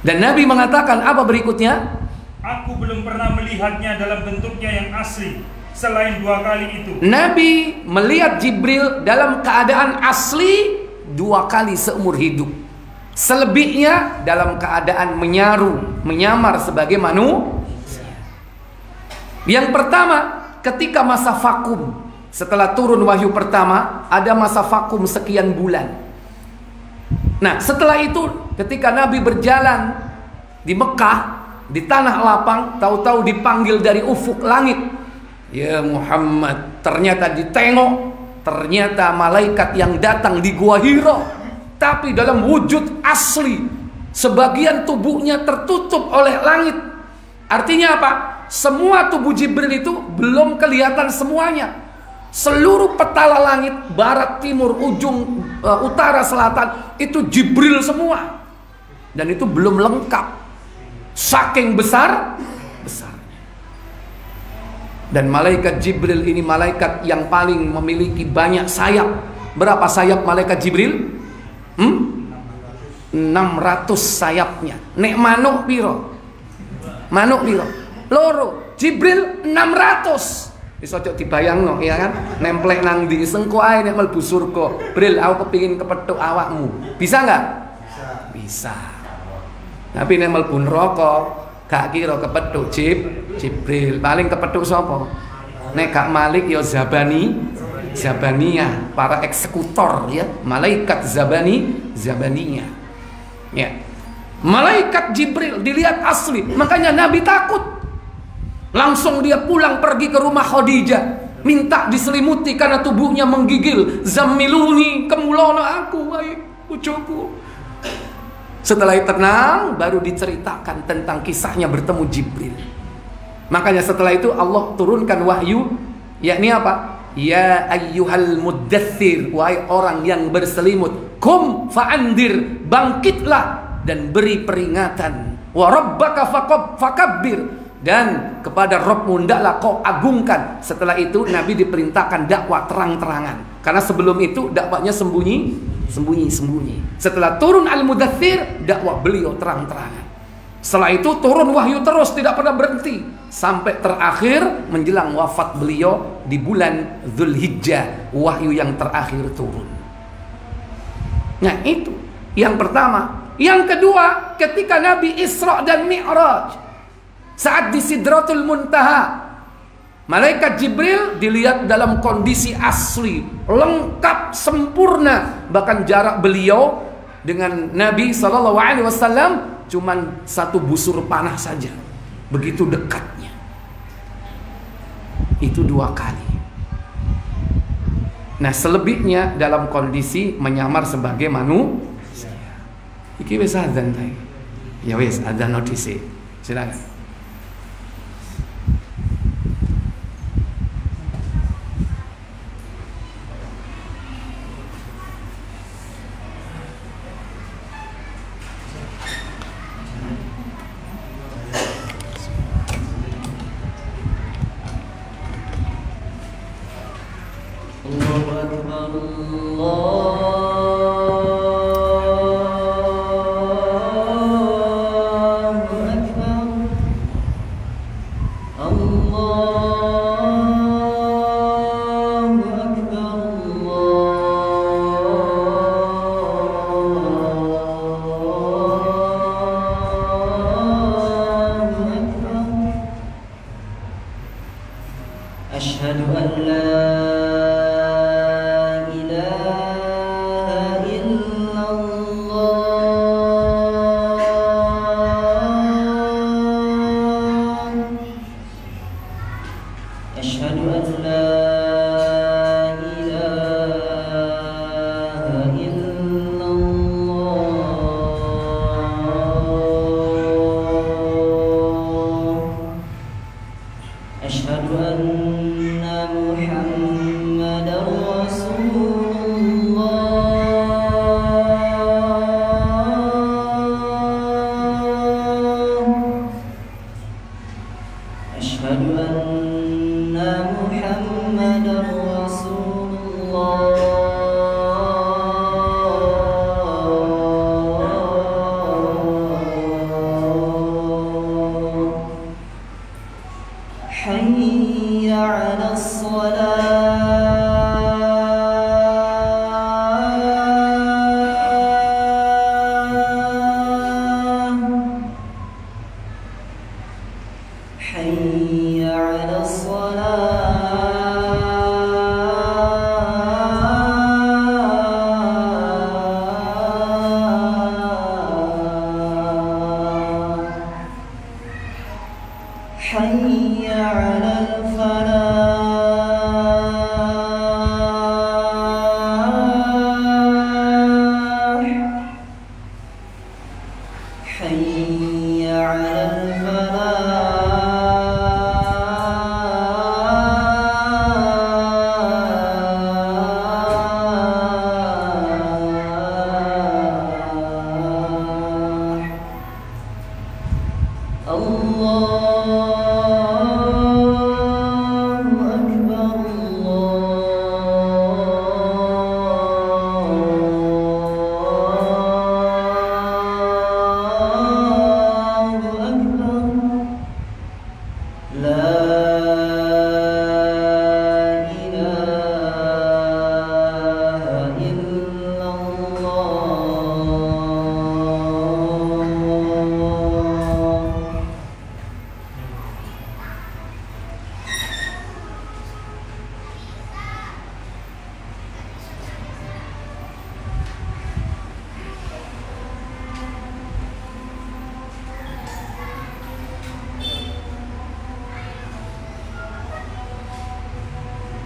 Dan Nabi mengatakan apa berikutnya? Aku belum pernah melihatnya dalam bentuknya yang asli selain 2 kali itu. Nabi melihat Jibril dalam keadaan asli 2 kali seumur hidup. Selebihnya dalam keadaan menyamar sebagai manusia. Yang pertama, ketika masa vakum. Setelah turun wahyu pertama, ada masa vakum sekian bulan. Nah, setelah itu ketika Nabi berjalan di Mekah, di tanah lapang, tahu-tahu dipanggil dari ufuk langit. Ya Muhammad, ternyata ditengok, ternyata malaikat yang datang di Gua Hira, tapi dalam wujud asli. Sebagian tubuhnya tertutup oleh langit. Artinya apa? Semua tubuh Jibril itu belum kelihatan semuanya. Seluruh petala langit, barat, timur, ujung, utara, selatan, itu Jibril semua. Dan itu belum lengkap, saking besarnya. Dan malaikat Jibril ini malaikat yang paling memiliki banyak sayap. Berapa sayap malaikat Jibril? 600 sayapnya. Nek manuk piro? Manuk piro? Loro. Jibril 600. Bisa cok dibayangno, ya kan? Nemplek nang ndi sengko ae nek mlebu surga. Bril, aku kepengin kepethuk awakmu. Bisa enggak? Bisa. Tapi nek mlebu neraka gak kira kepethuk Jibril. Paling kepethuk sapa? Nek gak Malik ya Zabaniyah, para eksekutor ya, malaikat Zabaniyah. Ya. Malaikat Jibril dilihat asli, makanya Nabi takut. Langsung dia pulang pergi ke rumah Khadijah, minta diselimuti karena tubuhnya menggigil. Zammiluni, kemulono aku, wahai bojoku. Setelah tenang, baru diceritakan tentang kisahnya bertemu Jibril. Makanya setelah itu Allah turunkan wahyu, yakni apa? Ya ayyuhal muddathir, wahai orang yang berselimut, kum fa'andir, bangkitlah dan beri peringatan. Wa rabbaka fakabbir, dan kepada Rabbmu hendaklah kau agungkan. Setelah itu Nabi diperintahkan dakwah terang-terangan, karena sebelum itu dakwahnya sembunyi. Setelah turun Al-Mudaththir, dakwah beliau terang-terangan. Setelah itu turun wahyu terus, tidak pernah berhenti sampai terakhir menjelang wafat beliau di bulan Dzulhijjah, wahyu yang terakhir turun. Nah, itu yang pertama. Yang kedua, ketika Nabi Isra dan Mi'raj, saat di Sidratul Muntaha, malaikat Jibril dilihat dalam kondisi asli, lengkap, sempurna. Bahkan jarak beliau dengan Nabi SAW cuman 1 busur panah saja. Begitu dekatnya. Itu 2 kali. Nah, selebihnya dalam kondisi menyamar sebagai manusia. Iki wis adzan ta. Ya wis adzan dhisik. Silakan.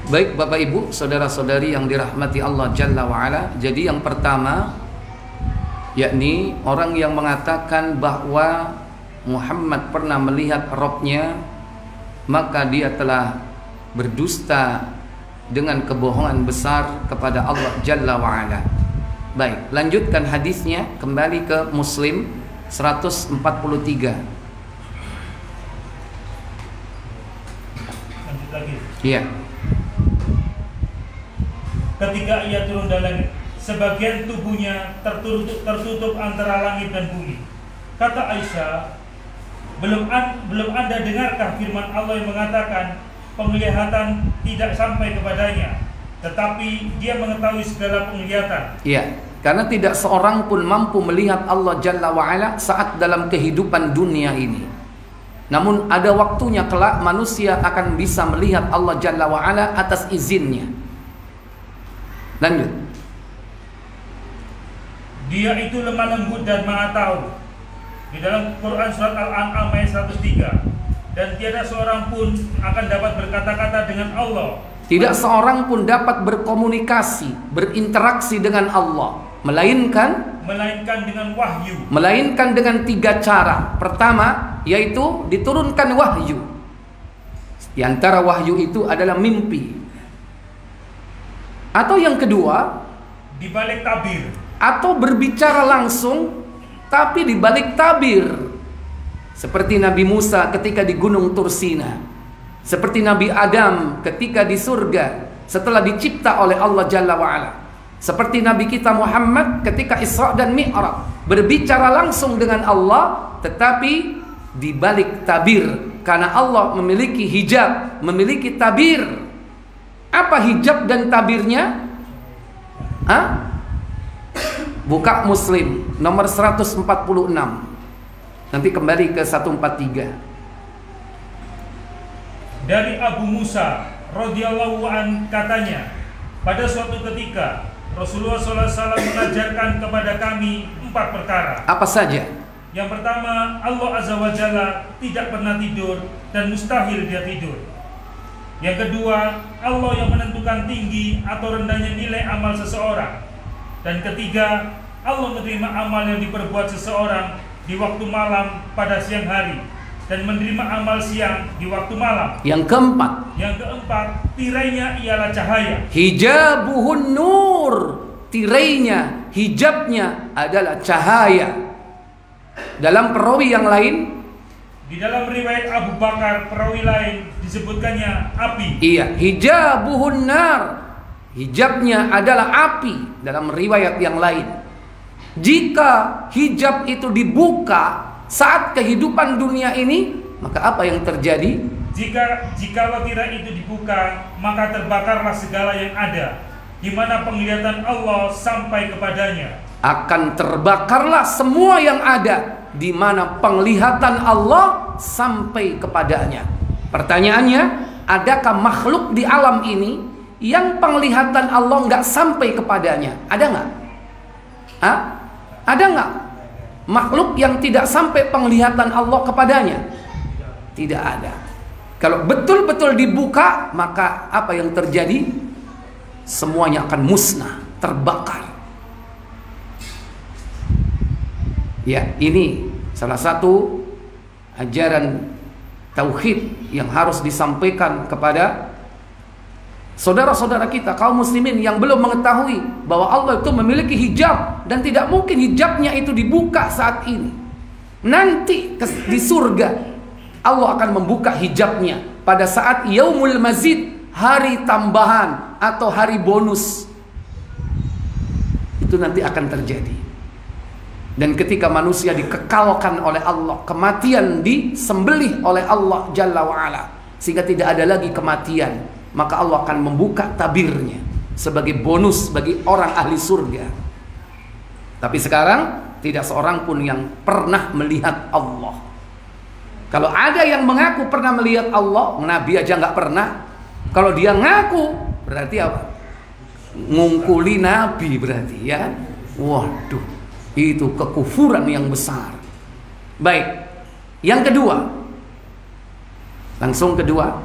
Baik Bapak Ibu, saudara-saudari yang dirahmati Allah Jalla wa'ala. Jadi yang pertama, yakni orang yang mengatakan bahwa Muhammad pernah melihat Robnya, maka dia telah berdusta dengan kebohongan besar kepada Allah Jalla wa'ala. Baik, lanjutkan hadisnya, kembali ke Muslim 143. Lanjut lagi. Iya. Ketika ia turun dari langit, sebagian tubuhnya tertutup antara langit dan bumi. Kata Aisyah, belum Anda dengarkah firman Allah yang mengatakan penglihatan tidak sampai kepadanya, tetapi dia mengetahui segala penglihatan. Iya, karena tidak seorang pun mampu melihat Allah Jalla wa'ala saat dalam kehidupan dunia ini. Namun ada waktunya kelak manusia akan bisa melihat Allah Jalla wa'ala atas izinnya. Lanjut. Dia itu lemah lembut dan maha tahu. Di dalam Quran surat Al-An'am ayat 103. Dan tiada seorang pun akan dapat berkata-kata dengan Allah. Tidak seorang pun dapat berkomunikasi, berinteraksi dengan Allah, melainkan dengan wahyu. Melainkan dengan 3 cara. Pertama, yaitu diturunkan wahyu. Di antara wahyu itu adalah mimpi. Atau yang kedua, di balik tabir. Atau berbicara langsung tapi di balik tabir. Seperti Nabi Musa ketika di Gunung Tursina, seperti Nabi Adam ketika di surga setelah dicipta oleh Allah Jalla wa'ala, seperti Nabi kita Muhammad ketika Isra dan Mi'raj, berbicara langsung dengan Allah tetapi di balik tabir, karena Allah memiliki hijab, memiliki tabir. Apa hijab dan tabirnya? Buka Muslim nomor 146. Nanti kembali ke 143. Dari Abu Musa radhiyallahu an katanya, pada suatu ketika Rasulullah SAW mengajarkan kepada kami 4 perkara. Apa saja? Yang pertama, Allah Azza wa Jalla tidak pernah tidur dan mustahil dia tidur. Yang kedua, Allah yang menentukan tinggi atau rendahnya nilai amal seseorang. Dan ketiga, Allah menerima amal yang diperbuat seseorang di waktu malam pada siang hari, dan menerima amal siang di waktu malam. Yang keempat, tirainya ialah cahaya. Hijabuhun nur, tirainya, hijabnya adalah cahaya. Dalam perawi yang lain, di dalam riwayat Abu Bakar, perawi lain disebutkannya api. Iya, hijabuhun nar, hijabnya adalah api. Dalam riwayat yang lain, jika hijab itu dibuka saat kehidupan dunia ini, maka apa yang terjadi? Jikalau tirai itu dibuka, maka terbakarlah segala yang ada, di mana penglihatan Allah sampai kepadanya. Akan terbakarlah semua yang ada, di mana penglihatan Allah sampai kepadanya. Pertanyaannya, adakah makhluk di alam ini yang penglihatan Allah nggak sampai kepadanya? Ada nggak? Ada nggak makhluk yang tidak sampai penglihatan Allah kepadanya? Tidak ada. Kalau betul-betul dibuka, maka apa yang terjadi? Semuanya akan musnah, terbakar. Ya, ini salah satu ajaran tauhid yang harus disampaikan kepada saudara-saudara kita kaum muslimin yang belum mengetahui bahwa Allah itu memiliki hijab dan tidak mungkin hijabnya itu dibuka saat ini. Nanti di surga Allah akan membuka hijabnya pada saat yaumul mazid, hari tambahan atau hari bonus. Itu nanti akan terjadi. Dan ketika manusia dikekalkan oleh Allah, kematian disembelih oleh Allah Jalla wa'ala, sehingga tidak ada lagi kematian, maka Allah akan membuka tabirnya sebagai bonus bagi orang ahli surga. Tapi sekarang tidak seorang pun yang pernah melihat Allah. Kalau ada yang mengaku pernah melihat Allah, Nabi aja nggak pernah. Kalau dia ngaku, berarti apa? Ngungkuli Nabi berarti, ya. Waduh, itu kekufuran yang besar. Baik, yang kedua, langsung kedua,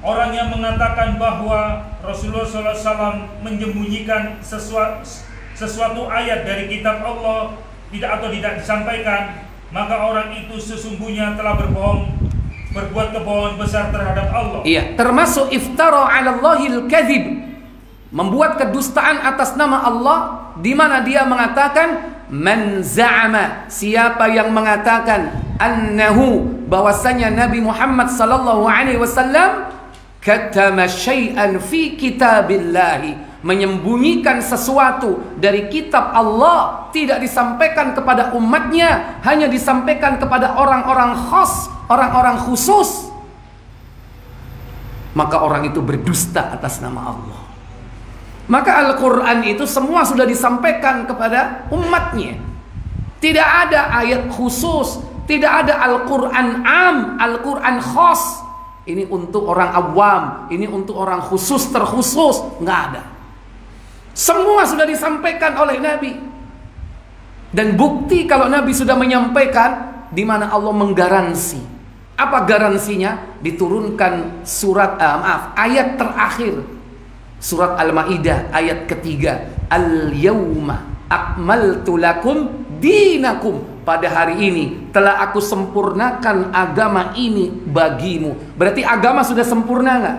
Orang yang mengatakan bahwa Rasulullah SAW menyembunyikan sesuatu ayat dari kitab Allah tidak disampaikan, maka orang itu sesungguhnya telah berbuat kebohongan besar terhadap Allah. Iya, termasuk iftara 'ala Allahil kadzib, membuat kedustaan atas nama Allah, di mana dia mengatakan man za'ama, siapa yang mengatakan annahu, bahwasanya Nabi Muhammad sallallahu alaihi wasallam katama syai'an fi kitabillahi, menyembunyikan sesuatu dari kitab Allah, tidak disampaikan kepada umatnya, hanya disampaikan kepada orang-orang khas, orang-orang khusus, maka orang itu berdusta atas nama Allah. Maka Al-Quran itu semua sudah disampaikan kepada umatnya. Tidak ada ayat khusus, tidak ada Al-Quran am, Al-Quran khas. Ini untuk orang awam, ini untuk orang khusus terkhusus, nggak ada. Semua sudah disampaikan oleh Nabi. Dan bukti kalau Nabi sudah menyampaikan, di mana Allah menggaransi. Apa garansinya? Diturunkan ayat terakhir surat Al-Maidah ayat ketiga, Al-Yawma akmaltu lakum dinakum, pada hari ini telah aku sempurnakan agama ini bagimu. Berarti agama sudah sempurna nggak?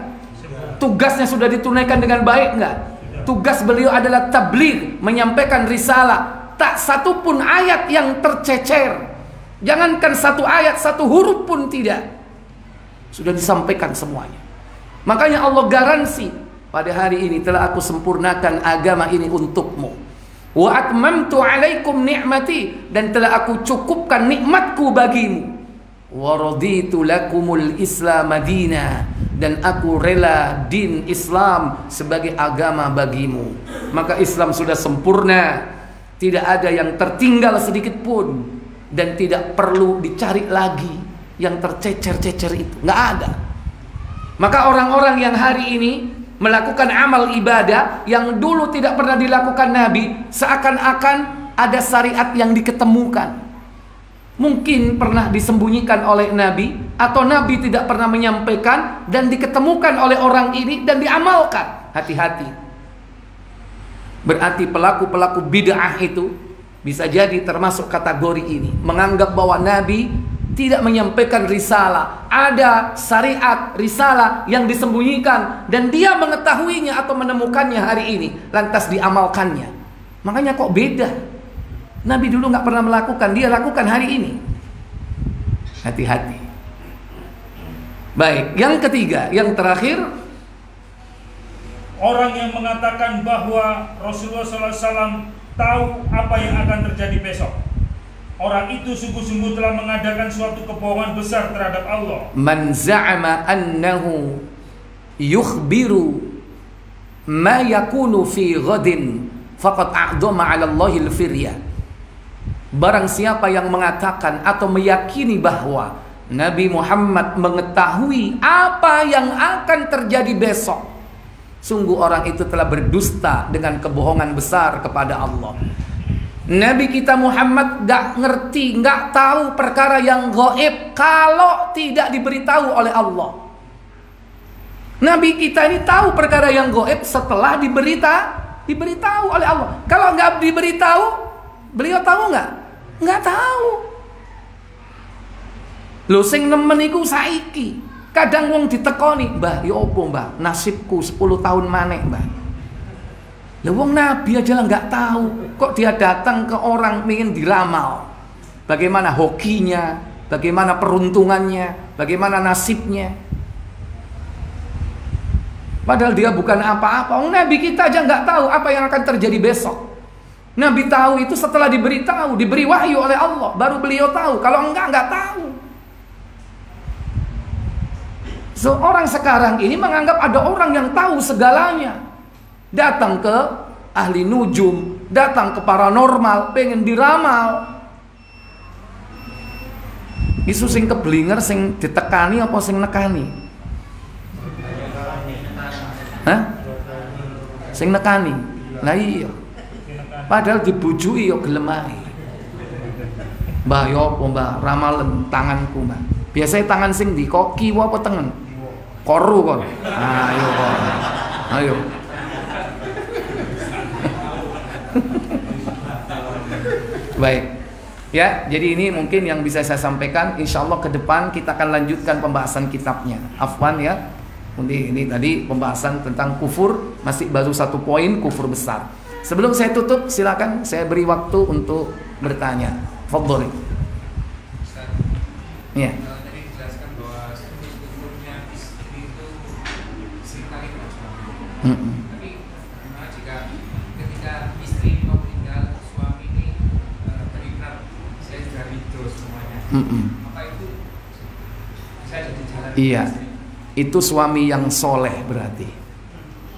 Tugasnya sudah ditunaikan dengan baik nggak? Tugas beliau adalah tabligh, menyampaikan risalah. Tak satu pun ayat yang tercecer, jangankan satu ayat, satu huruf pun tidak. Sudah disampaikan semuanya. Makanya Allah garansi, pada hari ini telah aku sempurnakan agama ini untukmu. Wa atmamtu alaikum ni'mati, dan telah aku cukupkan nikmatku bagimu. Wa raditu lakumul Islam madina, dan aku rela din Islam sebagai agama bagimu. Maka Islam sudah sempurna, tidak ada yang tertinggal sedikit pun, dan tidak perlu dicari lagi yang tercecer-cecer itu, nggak ada. Maka orang-orang yang hari ini melakukan amal ibadah yang dulu tidak pernah dilakukan Nabi, seakan-akan ada syariat yang diketemukan. Mungkin pernah disembunyikan oleh Nabi, atau Nabi tidak pernah menyampaikan dan diketemukan oleh orang ini dan diamalkan. Hati-hati. Berarti pelaku-pelaku bid'ah itu bisa jadi termasuk kategori ini, menganggap bahwa Nabi tidak menyampaikan risalah, ada syariat risalah yang disembunyikan dan dia mengetahuinya atau menemukannya hari ini, lantas diamalkannya. Makanya kok beda? Nabi dulu nggak pernah melakukan, dia lakukan hari ini. Hati-hati. Baik, yang ketiga, yang terakhir, orang yang mengatakan bahwa Rasulullah SAW tahu apa yang akan terjadi besok. Orang itu sungguh-sungguh telah mengadakan suatu kebohongan besar terhadap Allah. Man za'ama annahu yukhbiru ma yakunu fi ghadin faqad a'dama 'ala Allahil firya. Barang siapa yang mengatakan atau meyakini bahwa Nabi Muhammad mengetahui apa yang akan terjadi besok, sungguh orang itu telah berdusta dengan kebohongan besar kepada Allah. Nabi kita Muhammad gak ngerti, gak tahu perkara yang gaib kalau tidak diberitahu oleh Allah. Nabi kita ini tahu perkara yang gaib setelah diberitahu oleh Allah. Kalau gak diberitahu, beliau tahu gak? Gak tahu. Lho sing nemen iku saiki. Kadang wong ditekoni, "Mbah, ya opo, Mbah? Nasibku 10 tahun maneh, Mbah." Lah wong Nabi aja lah nggak tahu, kok dia datang ke orang ingin diramal. Bagaimana hokinya, bagaimana peruntungannya, bagaimana nasibnya. Padahal dia bukan apa-apa. Nabi kita aja nggak tahu apa yang akan terjadi besok. Nabi tahu itu setelah diberitahu, diberi wahyu oleh Allah, baru beliau tahu. Kalau nggak tahu. So, orang sekarang ini menganggap ada orang yang tahu segalanya. Datang ke ahli nujum, datang ke paranormal, pengen diramal. Isu sing keblinger, sing ditekani apa sing nekani? Hah? Sing nekani. Lah iya. Padahal dibujui yo gelem ae. Mbah yo apa Mbah, ramalen tanganku Mbah. Biasanya tangan sing ndi? Kok kiwa apa tengen? Koru kon. Ayo kon. Ayo. Baik. Ya, jadi ini mungkin yang bisa saya sampaikan. Insya Allah ke depan kita akan lanjutkan pembahasan kitabnya. Afwan ya. Ini tadi pembahasan tentang kufur, masih baru 1 poin, kufur besar. Sebelum saya tutup, silakan saya beri waktu untuk bertanya. Fadhol. Ya. Tadi dijelaskan bahwa kufurnya istri itu seringkali dengan suami. Tapi jika ketika istri mau meninggal, suami ini berikrar, saya sudah ridho semuanya. Maka itu bisa jadi jalan. Iya. Itu suami yang soleh berarti.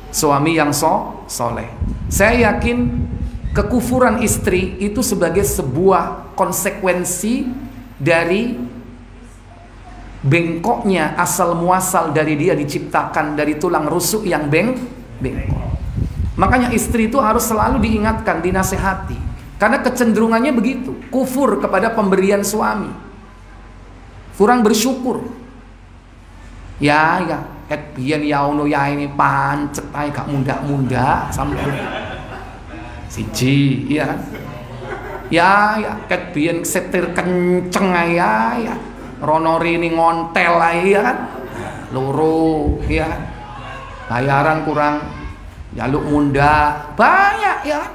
Suami yang soleh. Saya yakin kekufuran istri itu sebagai sebuah konsekuensi dari bengkoknya asal muasal dari dia diciptakan dari tulang rusuk yang bengkok. Makanya istri itu harus selalu diingatkan, dinasehati. Karena kecenderungannya begitu, kufur kepada pemberian suami, kurang bersyukur. Ya, ket biyen ya ono ya ini pancet ae gak munda-munda sampai siji, iya kan? Ya, ket biyen setir kenceng ae ya. Rono rini ngontel ae ya kan? Loro, ya kan? Bayaran kurang jaluk munda, banyak ya kan?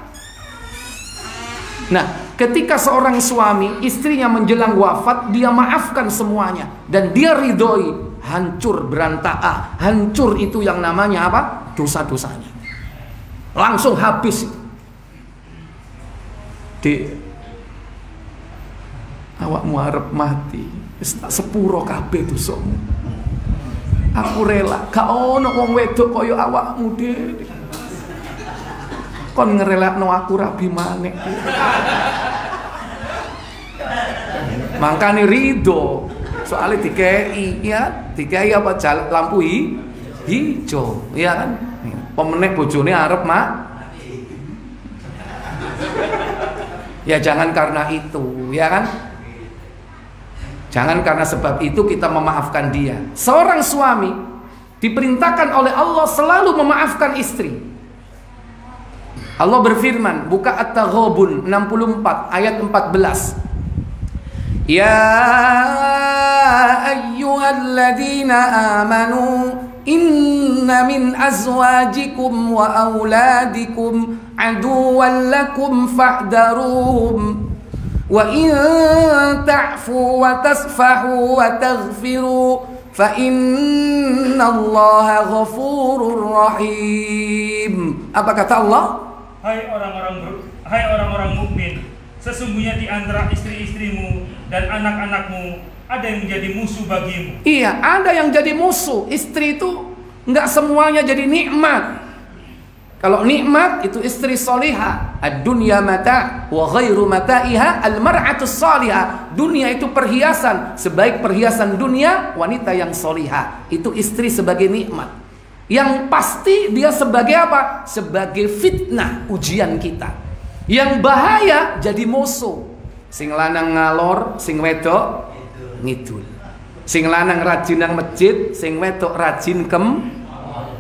Nah, ketika seorang suami istrinya menjelang wafat, dia maafkan semuanya dan dia ridhoi, hancur berantakan, hancur itu yang namanya apa? Dosa-dosanya. Langsung habis itu. Awakmu arep mati, wis tak sepuro kabeh dosamu. Aku rela, gak ono wong wedok kaya awakmu dhewe. Kon ngerelakno aku rabi maneh. Mangkane ridho. Soalnya dikei apa lampu hijau, ya kan? Pemeneh bojone arep ya jangan karena itu, ya kan? Jangan karena sebab itu kita memaafkan dia. Seorang suami diperintahkan oleh Allah selalu memaafkan istri. Allah berfirman, buka At-Taghabun 64 ayat 14. Ya ayyuhalladzina amanu inna min azwajikum wa auladikum aduwwan lakum fahdaruhum wa in ta'fu wa tasfahu wa taghfiru fa innallaha ghafurur rahim. Apa kata Allah? Hai orang-orang mukmin, sesungguhnya di antara istri-istrimu dan anak-anakmu ada yang menjadi musuh bagimu. Iya, ada yang jadi musuh. Istri itu enggak semuanya jadi nikmat. Kalau nikmat itu istri solihah. Ad-dunya mata' wa ghairu mata'iha al-mar'atus salihah. Dunia itu perhiasan. Sebaik perhiasan dunia, wanita yang solihah. Itu istri sebagai nikmat. Yang pasti dia sebagai apa? Sebagai fitnah, ujian kita. Yang bahaya jadi musuh. Sing lanang ngalor, sing wedok ngidul. Sing lanang rajin nang masjid, sing wedok rajin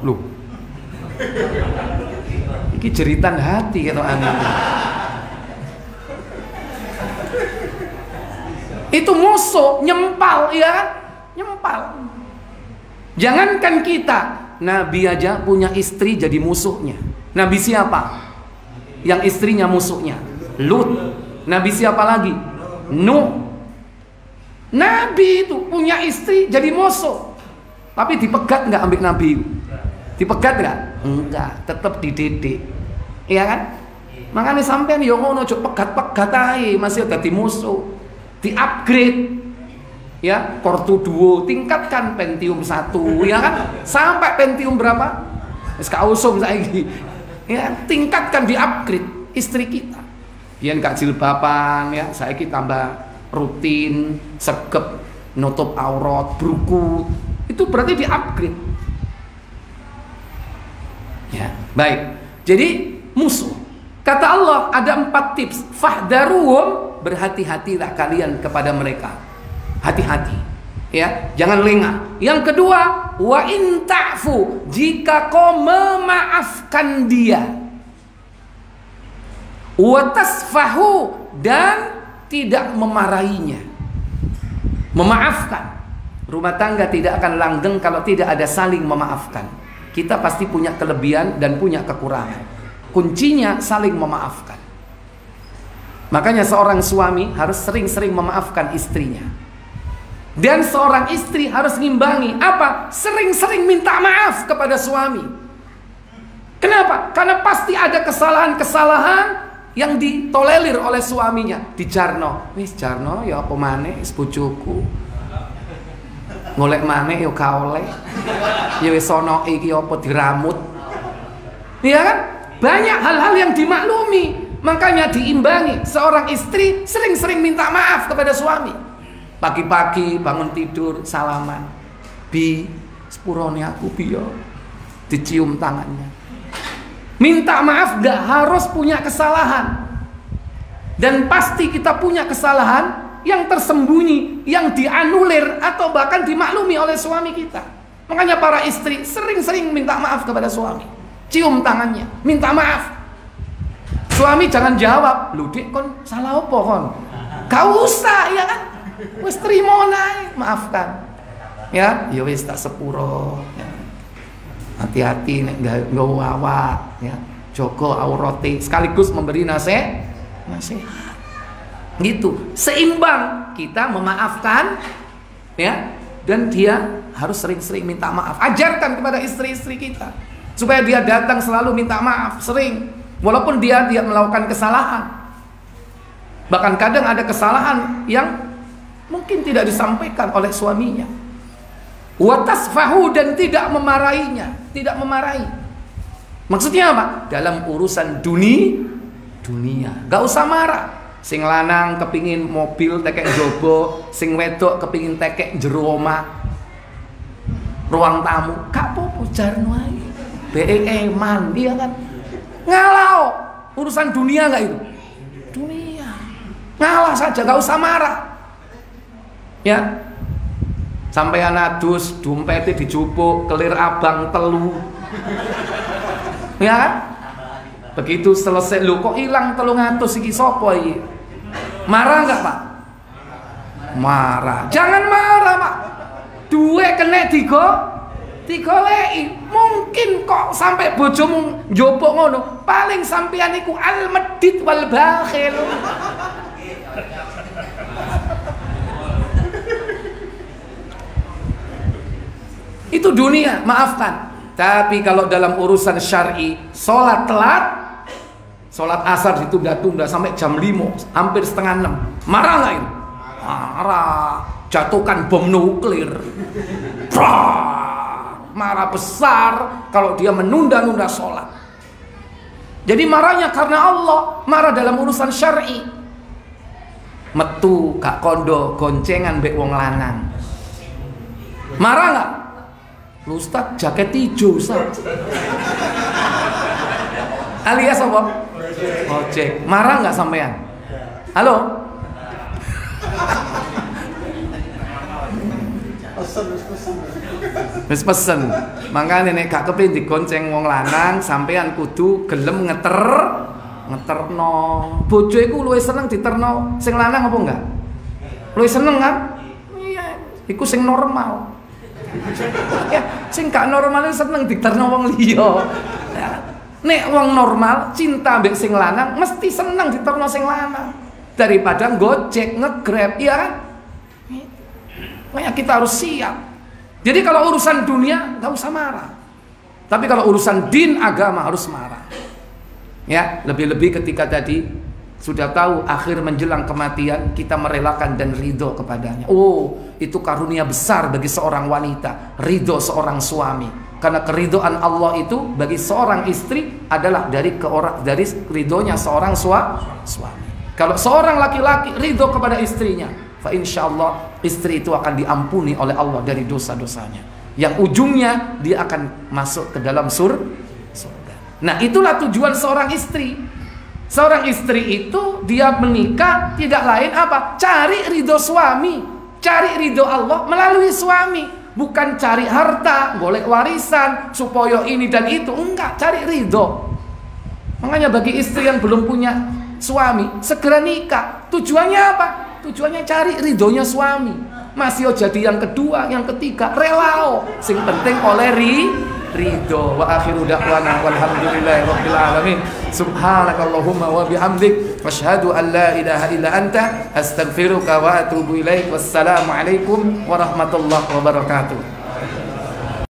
lu. Iki jeritan hati kata angin. Itu musuh, nyempal ya kan? Nyempal. Jangankan kita, Nabi aja punya istri jadi musuhnya. Nabi siapa? Yang istrinya musuhnya Lut. Nabi siapa lagi? Nuh. Nabi itu punya istri jadi musuh. Tapi dipegat nggak ambil Nabi? Dipegat nggak? Enggak, tetap dididik. Iya kan? Makanya sampean yo ngono ojo pegat-pegat ae, masih dadi musuh. Di-upgrade. Ya, Core 2 tingkatkan Pentium 1, ya kan? Sampai Pentium berapa? Wis ka usum saiki. Ya, tingkatkan, di-upgrade istri kita. Biyen gak jilbaban ya, saiki tambah rutin, segep, nutup aurat, brukut. Itu berarti di-upgrade. Ya, baik. Jadi musuh. Kata Allah ada 4 tips. Fahdaruhum, berhati-hatilah kalian kepada mereka. Hati-hati. Ya, jangan lengah. Yang kedua, Wa in ta'fu, jika kau memaafkan dia. Wa tasfahu, dan tidak memarahinya. Memaafkan. Rumah tangga tidak akan langgeng kalau tidak ada saling memaafkan. Kita pasti punya kelebihan dan punya kekurangan. Kuncinya saling memaafkan. Makanya seorang suami harus sering-sering memaafkan istrinya. Dan seorang istri harus ngimbangi apa? Sering-sering minta maaf kepada suami. Kenapa? Karena pasti ada kesalahan-kesalahan yang ditolerir oleh suaminya. Dijarno, wis jarno ya apa maneh wis bojoku. Ngolek maneh ya ka oleh. Ya wis ana iki apa diramut. Iya kan? Banyak hal-hal yang dimaklumi. Makanya diimbangi. Seorang istri sering-sering minta maaf kepada suami. Pagi-pagi bangun tidur salaman. Bi, sepurone aku bi yo. Dicium tangannya. Minta maaf gak harus punya kesalahan. Dan pasti kita punya kesalahan yang tersembunyi, yang dianulir atau bahkan dimaklumi oleh suami kita. Makanya para istri sering-sering minta maaf kepada suami. Cium tangannya, minta maaf. Suami jangan jawab, "Lho Dik, kon salah apa kon?" Gak usah, ya kan? Wis trimo nae, maafkan. Ya, ya wis tak sepuro. Ya. Hati-hati nek nggawa awak, ya. Jaga aurate, sekaligus memberi nasihat. Gitu, seimbang kita memaafkan, ya, dan dia harus sering-sering minta maaf. Ajarkan kepada istri-istri kita supaya dia datang selalu minta maaf, sering, walaupun dia melakukan kesalahan. Bahkan kadang ada kesalahan yang mungkin tidak disampaikan oleh suaminya. Wa tasfahu, dan tidak memarahinya, tidak memarahi. Maksudnya apa? Dalam urusan dunia, gak usah marah. Sing lanang kepingin mobil tekek jobo, sing wedok kepingin tekek jero omah, ruang tamu, gak apa-apa jarno ae. Eman, dia kan ngalau. Urusan dunia gak itu? Dunia. Ngalah saja, gak usah marah. Ya. Sampai anadus dompetnya dijupuk, kelir abang telu. Ya kan? Begitu selesai, lu kok hilang 300 iki sapa iki? Marah enggak, Pak? Marah. Jangan marah, Pak. Duwe kena digoleki. Mungkin kok sampai bojomu njopok ngono. Paling sampean iku al-medit wal bakhil. Itu dunia, maafkan. Tapi kalau dalam urusan syar'i, sholat telat, sholat asar ditunda-tunda sampai jam 5, hampir setengah 6. Marah nggak itu? Marah. Jatuhkan bom nuklir. Marah besar kalau dia menunda-nunda sholat. Jadi marahnya karena Allah, marah dalam urusan syar'i. Metu gak kondo goncengan mbek wong lanang. Marah nggak? Lu Ustaz jaket hijau Ustaz. Alias apa? Ojek. Marah nggak sampean? Halo? Pesen. Makanya nek gak kepengin digonceng wong lanang, sampean kudu gelem ngeterno. Bojo iku luwih seneng diterno sing lanang apa enggak? Luwih seneng kan? Iya, iku sing normal. Ya, sing gak normal seneng diterno wong liya. Nek wong normal cinta mbek sing lanang mesti seneng diterno sing lanang daripada Gojek, nge-Grab, ya kan? Makanya kita harus siap. Jadi kalau urusan dunia gak usah marah. Tapi kalau urusan din agama harus marah. Ya, lebih-lebih ketika tadi sudah tahu akhir menjelang kematian, kita merelakan dan ridho kepadanya. Oh, itu karunia besar bagi seorang wanita, ridho seorang suami. Karena keridhoan Allah itu bagi seorang istri adalah dari ridhonya seorang suami. Kalau seorang laki-laki ridho kepada istrinya, fa insyaallah istri itu akan diampuni oleh Allah dari dosa-dosanya. Yang ujungnya dia akan masuk ke dalam surga. Nah, itulah tujuan seorang istri. Seorang istri itu dia menikah tidak lain apa? Cari ridho suami, cari ridho Allah melalui suami. bukan cari harta, golek warisan supaya ini dan itu, enggak, cari ridho. Makanya bagi istri yang belum punya suami, segera nikah. Tujuannya apa? Tujuannya cari ridhonya suami. Masih jadi yang kedua, yang ketiga, relao. Sing penting oleh ridho. Wa akhiru da'wana walhamdulillahi rabbil alamin. Subhanakallahumma wa bihamdik, asyhadu an la ilaha illa anta, astaghfiruka wa atubu ilaik. Wassalamu alaikum warahmatullahi wabarakatuh.